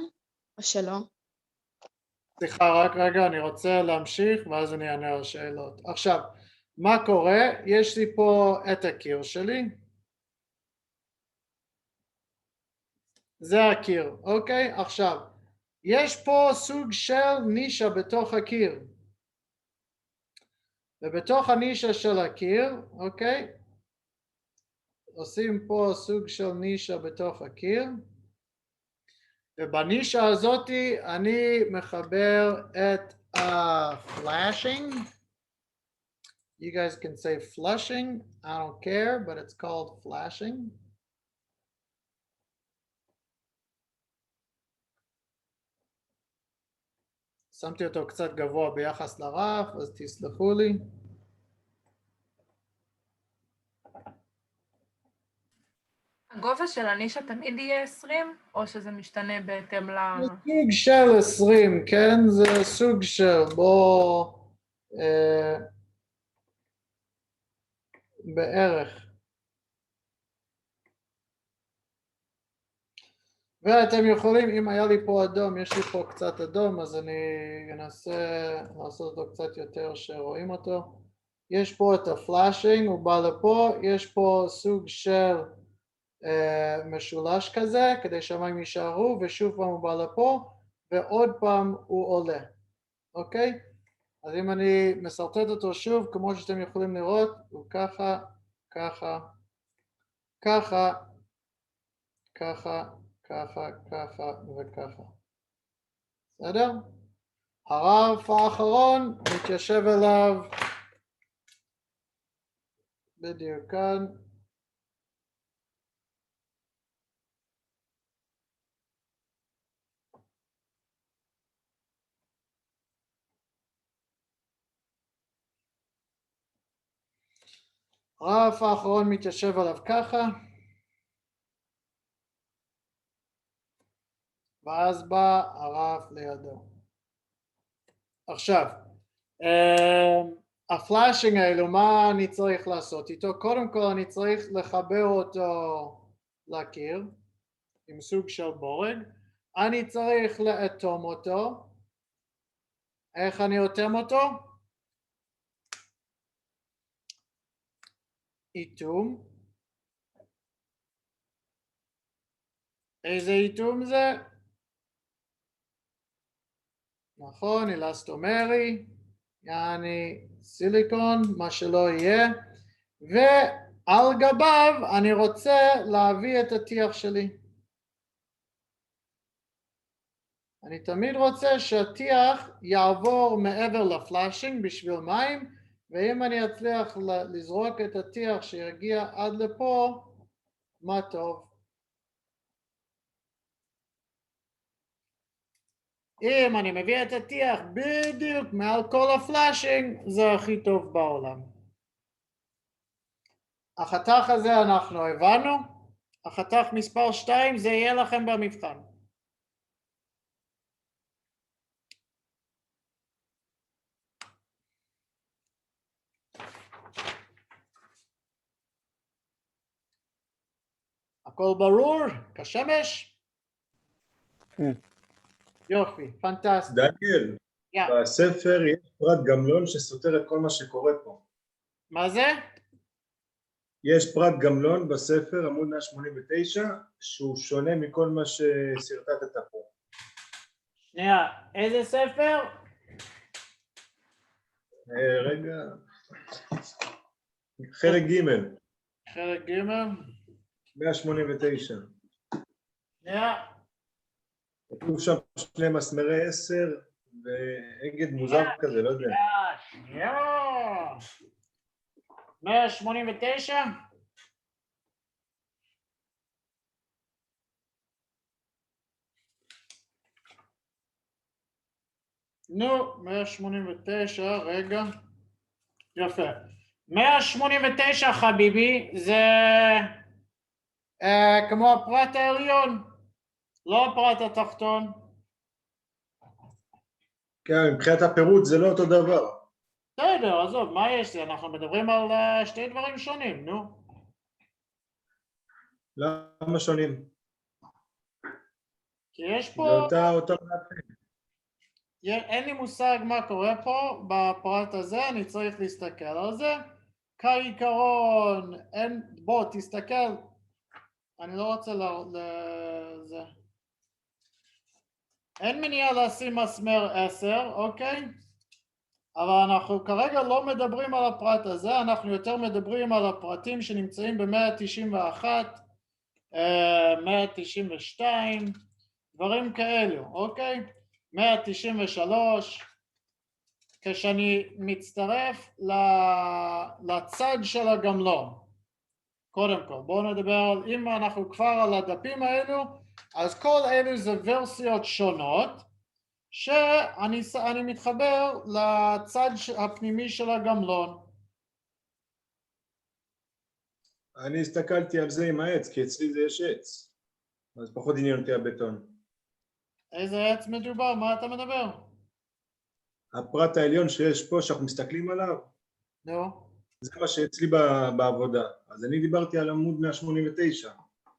או שלא? סליחה, רק רגע, אני רוצה להמשיך, ואז אני אענה על שאלות. עכשיו, מה קורה? יש לי פה את הקיר שלי. זה הקיר, אוקיי? עכשיו, יש פה סוג של נישה בתוך הקיר. ובתוך הנישה של הקיר, אוקיי? עושים פה סוג של נישה בתוך הקיר. ובנישה הזאת אני מחבר את flashing. You guys can say flushing, I don't care, but it's called flashing. שמתי אותו קצת גבוה ביחס לרף, אז תסלחו לי. הגובה של הנישה תמיד יהיה 20, או שזה משתנה בהתאם ל... סוג של 20, כן? זה סוג של בוא... בערך. ואתם יכולים, אם היה לי פה אדום, יש לי פה קצת אדום, אז אני אנסה לעשות אותו קצת יותר שרואים אותו. יש פה את הפלאשינג, הוא בא לפה, יש פה סוג של משולש כזה, כדי שהמים יישארו, ושוב פעם הוא בא לפה, ועוד פעם הוא עולה, אוקיי? אז אם אני מסרטט אותו שוב, כמו שאתם יכולים לראות, הוא ככה, ככה, ככה, ככה, ככה, ככה וככה. בסדר? הרף האחרון מתיישב אליו בדיוק כאן. הרף האחרון מתיישב עליו ככה. ואז בא הרף לידו. עכשיו, הפלאשינג האלו, מה אני צריך לעשות איתו? קודם כל אני צריך לחבר אותו לקיר, עם סוג של בורג. אני צריך לאטום אותו. איך אני אוטם אותו? איתום. איזה איתום זה? נכון, אלסטומרי, יעני סיליקון, מה שלא יהיה, ועל גביו אני רוצה להביא את הטיח שלי. אני תמיד רוצה שהטיח יעבור מעבר לפלאשינג בשביל מים, ואם אני אצליח לזרוק את הטיח שיגיע עד לפה, מה טוב. אם אני מביא את הטיח בדיוק מעל כל הפלאשינג, זה הכי טוב בעולם. החתך הזה אנחנו הבנו, החתך מספר 2 זה יהיה לכם במבחן. הכל ברור? כשמש? כן. יופי, פנטסטי. דניאל, בספר יש פרט גמלון שסותר את כל מה שקורה פה. מה זה? יש פרט גמלון בספר, עמוד 189, שהוא שונה מכל מה שסרטטת פה. שנייה, איזה ספר? רגע. חלק ג'. חלק ג' 189. שנייה. כתוב שם שני מסמרי 10 ואגד מוזר כזה, לא יודע. שנייה. 189? נו, 189, רגע. יפה. 189 חביבי, זה כמו הפרט העליון, לא הפרט התחתון. כן, מבחינת הפירוט זה לא אותו דבר. בסדר, עזוב, מה יש לי? אנחנו מדברים על שתי דברים שונים, נו. למה שונים? כי יש פה... זה אותה מעטה. אין לי מושג מה קורה פה בפרט הזה, אני צריך להסתכל על זה. כעיקרון, בוא תסתכל, אני לא רוצה לזה. אין מניעה לשים מסמר 10, אוקיי? אבל אנחנו כרגע לא מדברים על הפרט הזה, אנחנו יותר מדברים על הפרטים שנמצאים ב-191, 192, דברים כאלו, אוקיי? 193, כשאני מצטרף לצד של הגמלון. קודם כל, בואו נדבר על, אם אנחנו כבר על הדפים האלו, אז כל אלו זה ורסיות שונות, שאני מתחבר לצד הפנימי של הגמלון. אני הסתכלתי על זה עם העץ, כי אצלי זה יש עץ. אז פחות עניין אותי הבטון. איזה עץ מדובר? מה אתה מדבר? הפרט העליון שיש פה, שאנחנו מסתכלים עליו, נו. זה מה שאצלי בעבודה. אז אני דיברתי על עמוד 189.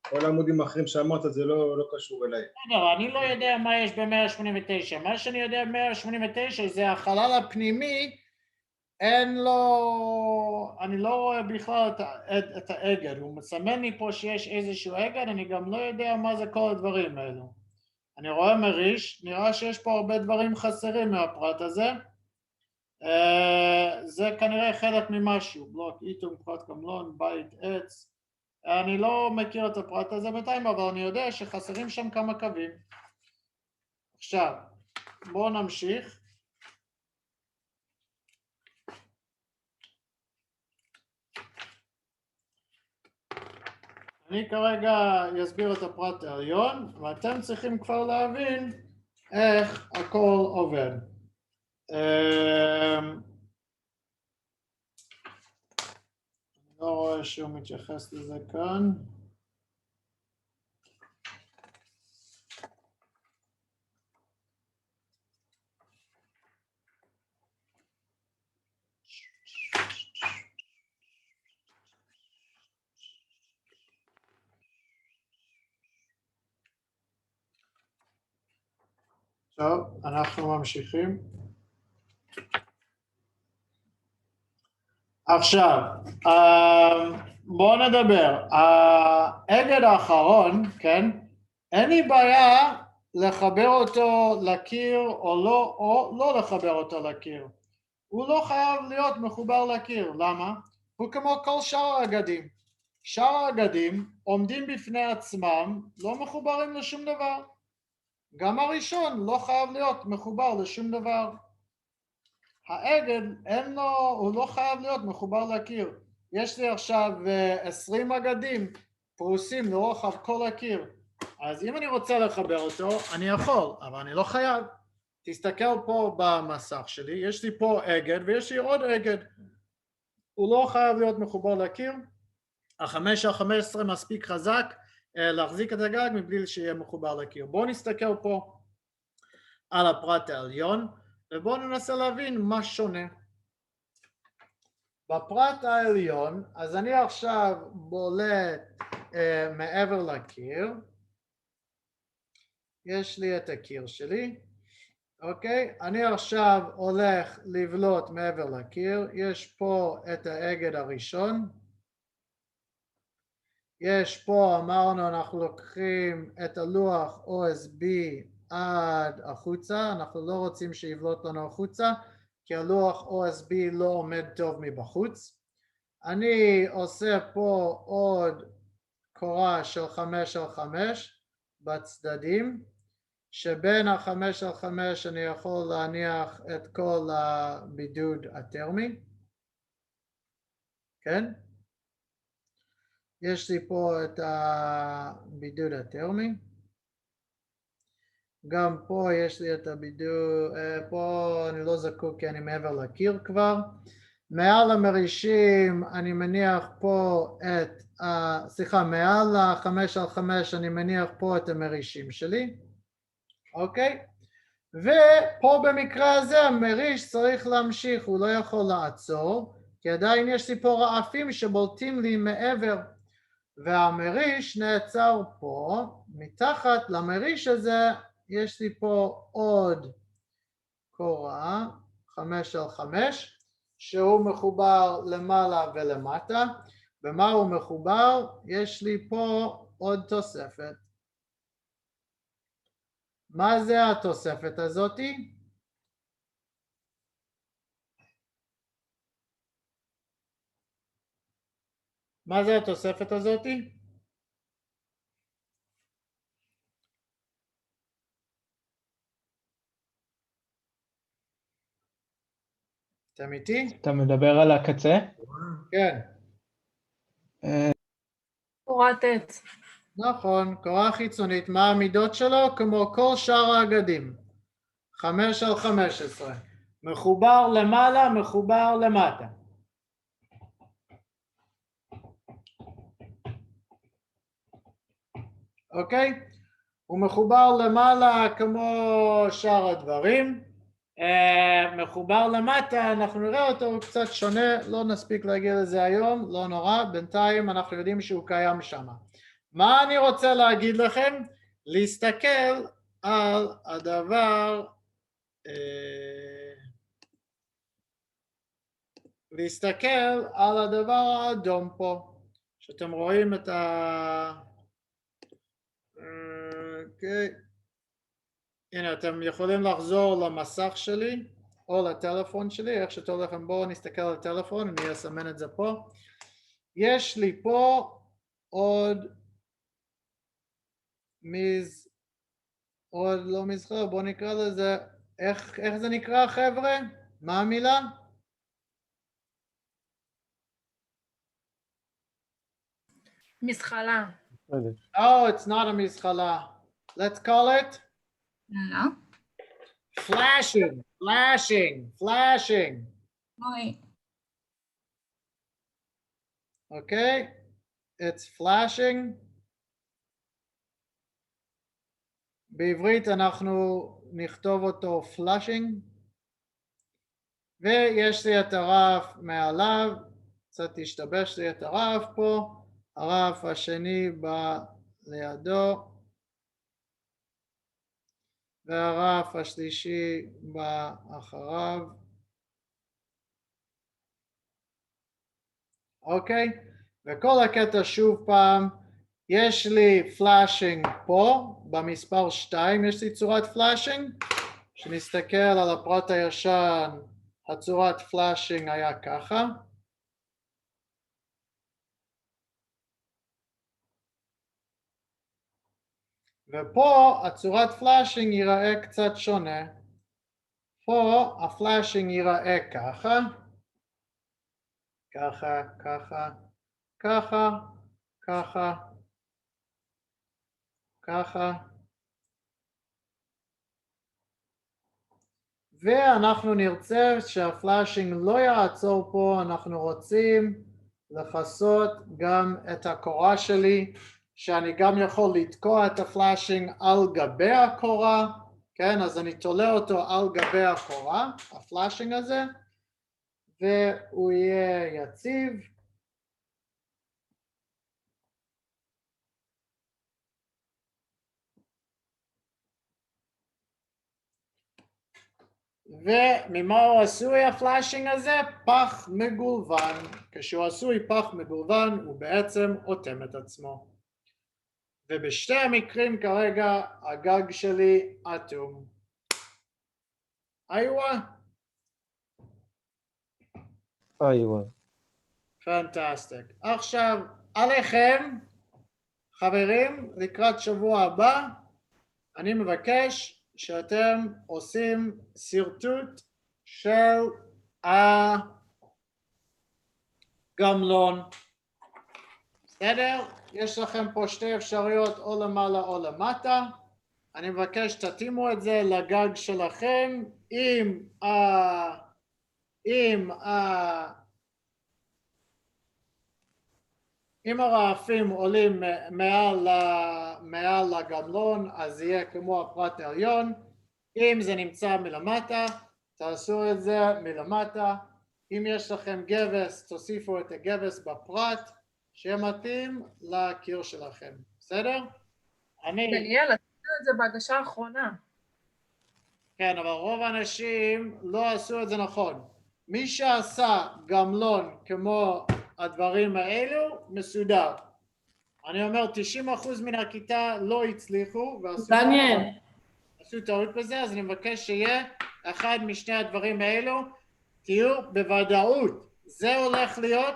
כל העמודים האחרים שאמרת זה לא קשור אליי. בסדר, אני לא יודע מה יש ב-189. מה שאני יודע ב-189 זה החלל הפנימי, אין לו... אני לא רואה בכלל את האגד. הוא מסמן לי פה שיש איזשהו אגד, אני גם לא יודע מה זה כל הדברים האלו. אני רואה מריש, נראה שיש פה הרבה דברים חסרים מהפרט הזה. זה כנראה חלק ממשהו, בלוק, איתום, פרט גמלון, בית, עץ. אני לא מכיר את הפרט הזה בינתיים, אבל אני יודע שחסרים שם כמה קווים. עכשיו, בואו נמשיך. אני כרגע אסביר את הפרט העליון, ואתם צריכים כבר להבין איך הכל עובד. אני לא רואה שהוא מתייחס לזה כאן. טוב, אנחנו ממשיכים. עכשיו, בואו נדבר. האגד האחרון, כן, אין לי בעיה לחבר אותו לקיר או לא לחבר אותו לקיר. הוא לא חייב להיות מחובר לקיר. למה? הוא כמו כל שאר האגדים. שאר האגדים עומדים בפני עצמם, לא מחוברים לשום דבר. גם הראשון לא חייב להיות מחובר לשום דבר. האגד הוא לא חייב להיות מחובר לקיר. יש לי עכשיו 20 אגדים פרוסים לרוחב כל הקיר. אז אם אני רוצה לחבר אותו, אני יכול, אבל אני לא חייב. תסתכל פה במסך שלי, יש לי פה אגד ויש לי עוד אגד. הוא לא חייב להיות מחובר לקיר. 5x15 מספיק חזק להחזיק את הגג מבלי שיהיה מחובר לקיר. בואו נסתכל פה על הפרט העליון, ובואו ננסה להבין מה שונה. בפרט העליון, אז אני עכשיו בולט מעבר לקיר, יש לי את הקיר שלי, אוקיי? אני עכשיו הולך לבלוט מעבר לקיר, יש פה את האגד הראשון, יש פה, אמרנו, אנחנו לוקחים את הלוח OSB עד החוצה, אנחנו לא רוצים שיבלוט לנו החוצה, כי הלוח OSB לא עומד טוב מבחוץ. אני עושה פה עוד קורה של 5 על 5 בצדדים, שבין ה5 על 5 אני יכול להניח את כל הבידוד הטרמי, כן? יש לי פה את הבידוד הטרמי, גם פה יש לי את הבידוד, פה אני לא זקוק כי אני מעבר לקיר כבר. מעל המרישים אני מניח פה את, מעל ה5 על 5 אני מניח פה את המרישים שלי, אוקיי? ופה במקרה הזה המריש צריך להמשיך, הוא לא יכול לעצור, כי עדיין יש לי פה רעפים שבולטים לי מעבר, והמריש נעצר פה, מתחת למריש הזה יש לי פה עוד קורה, 5 על 5, שהוא מחובר למעלה ולמטה. במה הוא מחובר? יש לי פה עוד תוספת. מה זה התוספת הזאתי? מה זה התוספת הזאתי? אתם איתי? אתה מדבר על הקצה? כן. קורת עץ. נכון, קורה חיצונית. מה המידות שלו? כמו כל שאר האגדים. 5 על 15. מחובר למעלה, מחובר למטה. אוקיי? הוא מחובר למעלה כמו שאר הדברים. מחובר למטה, אנחנו נראה אותו, הוא קצת שונה, לא נספיק להגיע לזה היום, לא נורא, בינתיים אנחנו יודעים שהוא קיים שם. מה אני רוצה להגיד לכם? להסתכל על הדבר, להסתכל על הדבר האדום פה, שאתם רואים את אוקיי. הנה, אתם יכולים לחזור למסך שלי או לטלפון שלי, איך שטוב לכם. בואו נסתכל על הטלפון, אני אסמן את זה פה. יש לי פה עוד עוד לא מזכר, בואו נקרא לזה, איך זה נקרא חבר'ה? מה המילה? מזחלה. Oh, it's not a מזחלה. Let's call it? לא. Flashing, flashing, flashing. אוי. Okay, it's flashing. בעברית אנחנו נכתוב אותו flashing. ויש לי את הרף מעליו, קצת השתבש לי את הרף פה, הרף השני בא לידו, והרף השלישי בא אחריו. אוקיי? וכל הקטע שוב פעם, יש לי פלאשינג פה, במספר 2 יש לי צורת פלאשינג, כשנסתכל על הפרט הישן, הצורת פלאשינג היה ככה. ופה הצורת פלאשינג ייראה קצת שונה. פה הפלאשינג ייראה ככה, ככה, ככה, ככה, ככה, ככה. ואנחנו נרצה שהפלאשינג לא יעצור פה, אנחנו רוצים לחסות גם את הקורה שלי, שאני גם יכול לתקוע את הפלאשינג על גבי הקורה, כן, אז אני תולה אותו על גבי הקורה, הפלאשינג הזה, והוא יהיה יציב. וממה הוא עשוי הפלאשינג הזה? פח מגולבן. כשהוא עשוי פח מגולבן הוא בעצם אוטם את עצמו. ובשתי המקרים כרגע הגג שלי אטום. איואה? איואה. פנטסטיק. עכשיו עליכם, חברים, לקראת שבוע הבא, אני מבקש שאתם עושים שרטוט של הגמלון. בסדר? יש לכם פה שתי אפשרויות, או למעלה או למטה. אני מבקש תתאימו את זה לגג שלכם אם הרעפים עולים מעל לגמלון, אז זה יהיה כמו הפרט העליון. אם זה נמצא מלמטה, תעשו את זה מלמטה. אם יש לכם גבס, תוסיפו את הגבס בפרט שמתאים לקיר שלכם. בסדר? דניאל, עשינו את זה בהגשה האחרונה. כן, אבל רוב האנשים לא עשו את זה נכון. מי שעשה גמלון כמו הדברים האלו, מסודר. אני אומר 90% מן הכיתה לא הצליחו ועשו טעות בזה, אז אני מבקש שיהיה אחד משני הדברים האלו. תהיו בוודאות, זה הולך להיות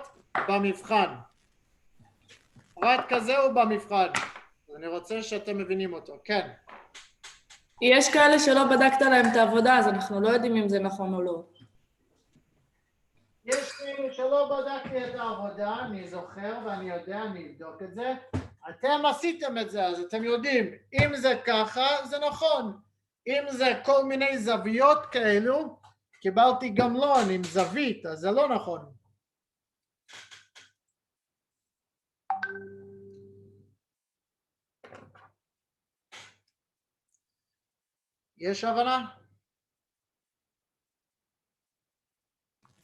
במבחן. פרט כזה הוא במבחן. אני רוצה שאתם מבינים אותו, כן. יש כאלה שלא בדקת להם את העבודה, אז אנחנו לא יודעים אם זה נכון או לא. יש כאלה שלא בדקתי את העבודה, אני זוכר ואני יודע, אני אבדוק את זה. אתם עשיתם את זה, אז אתם יודעים, אם זה ככה, זה נכון. אם זה כל מיני זוויות כאלו, קיבלתי גמלון עם זווית, אז זה לא נכון. יש הבנה?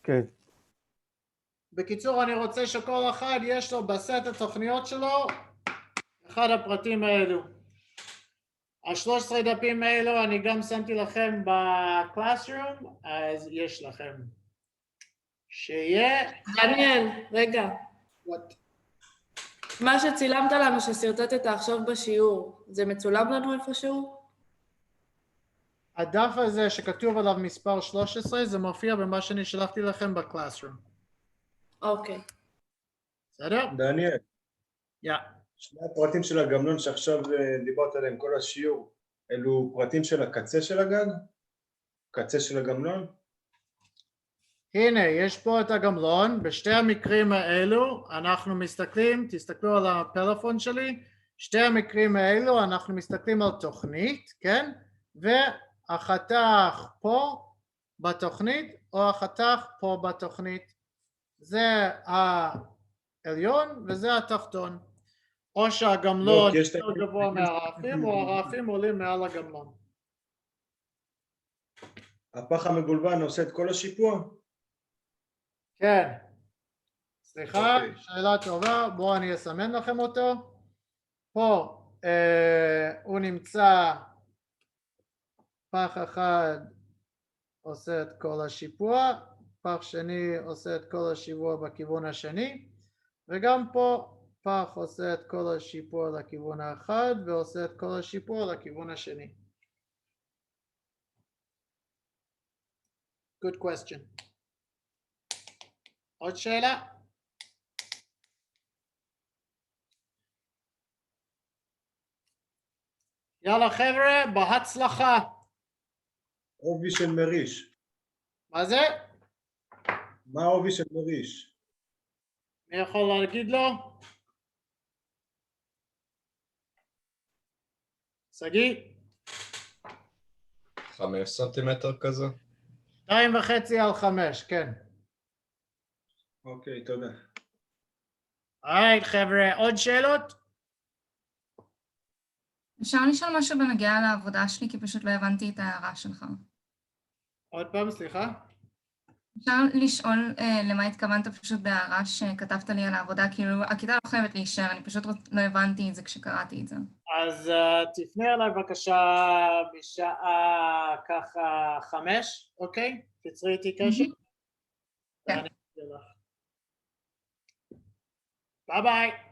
כן. בקיצור, אני רוצה שכל אחד יש לו בסט התוכניות שלו אחד הפרטים האלו. ה-13 דפים האלו אני גם שמתי לכם בקלאסרום, אז יש לכם. שיהיה... דניאל, רגע. What? מה שצילמת לנו שסרטטת עכשיו בשיעור, זה מצולם לנו איפשהו? הדף הזה שכתוב עליו מספר 13 זה מופיע במה שאני שלחתי לכם בקלאסרום. אוקיי. בסדר? דניאל. יא. שני הפרטים של הגמלון שעכשיו דיברת עליהם כל השיעור, אלו פרטים של הקצה של הגג? קצה של הגמלון? הנה, יש פה את הגמלון. בשתי המקרים האלו אנחנו מסתכלים, תסתכלו על הפלאפון שלי, שתי המקרים האלו אנחנו מסתכלים על תוכנית, כן? והחתך פה בתוכנית או החתך פה בתוכנית. זה העליון וזה התחתון. או שהגמלון יותר גבוה מהרעפים או הרעפים עולים מעל הגמלון. הפח המגולבן עושה את כל השיפוע? כן. סליחה, שאלה טובה, בואו אני אסמן לכם אותו. פה הוא נמצא, פח אחד עושה את כל השיפוע, פח שני עושה את כל השיפוע בכיוון השני, וגם פה פח עושה את כל השיפוע לכיוון האחד ועושה את כל השיפוע לכיוון השני. Good question. עוד שאלה? יאללה חבר'ה, בהצלחה. עובי של מריש. מה זה? מה העובי של מריש? מי יכול להגיד לו? סגי? 5 סנטימטר כזה? 2.5 על 5, כן. אוקיי, תודה. היי חבר'ה, עוד שאלות? אפשר לשאול משהו בנוגע לעבודה שלי, כי פשוט לא הבנתי את ההערה שלך. עוד פעם, סליחה? אפשר לשאול למה התכוונת פשוט בהערה שכתבת לי על העבודה, כאילו הכיתה לא חייבת להישאר, אני פשוט לא הבנתי את זה כשקראתי את זה. אז תפני אליי בבקשה בשעה ככה 5, אוקיי? תצרי איתי קשר. ואני אסביר לך. ביי ביי.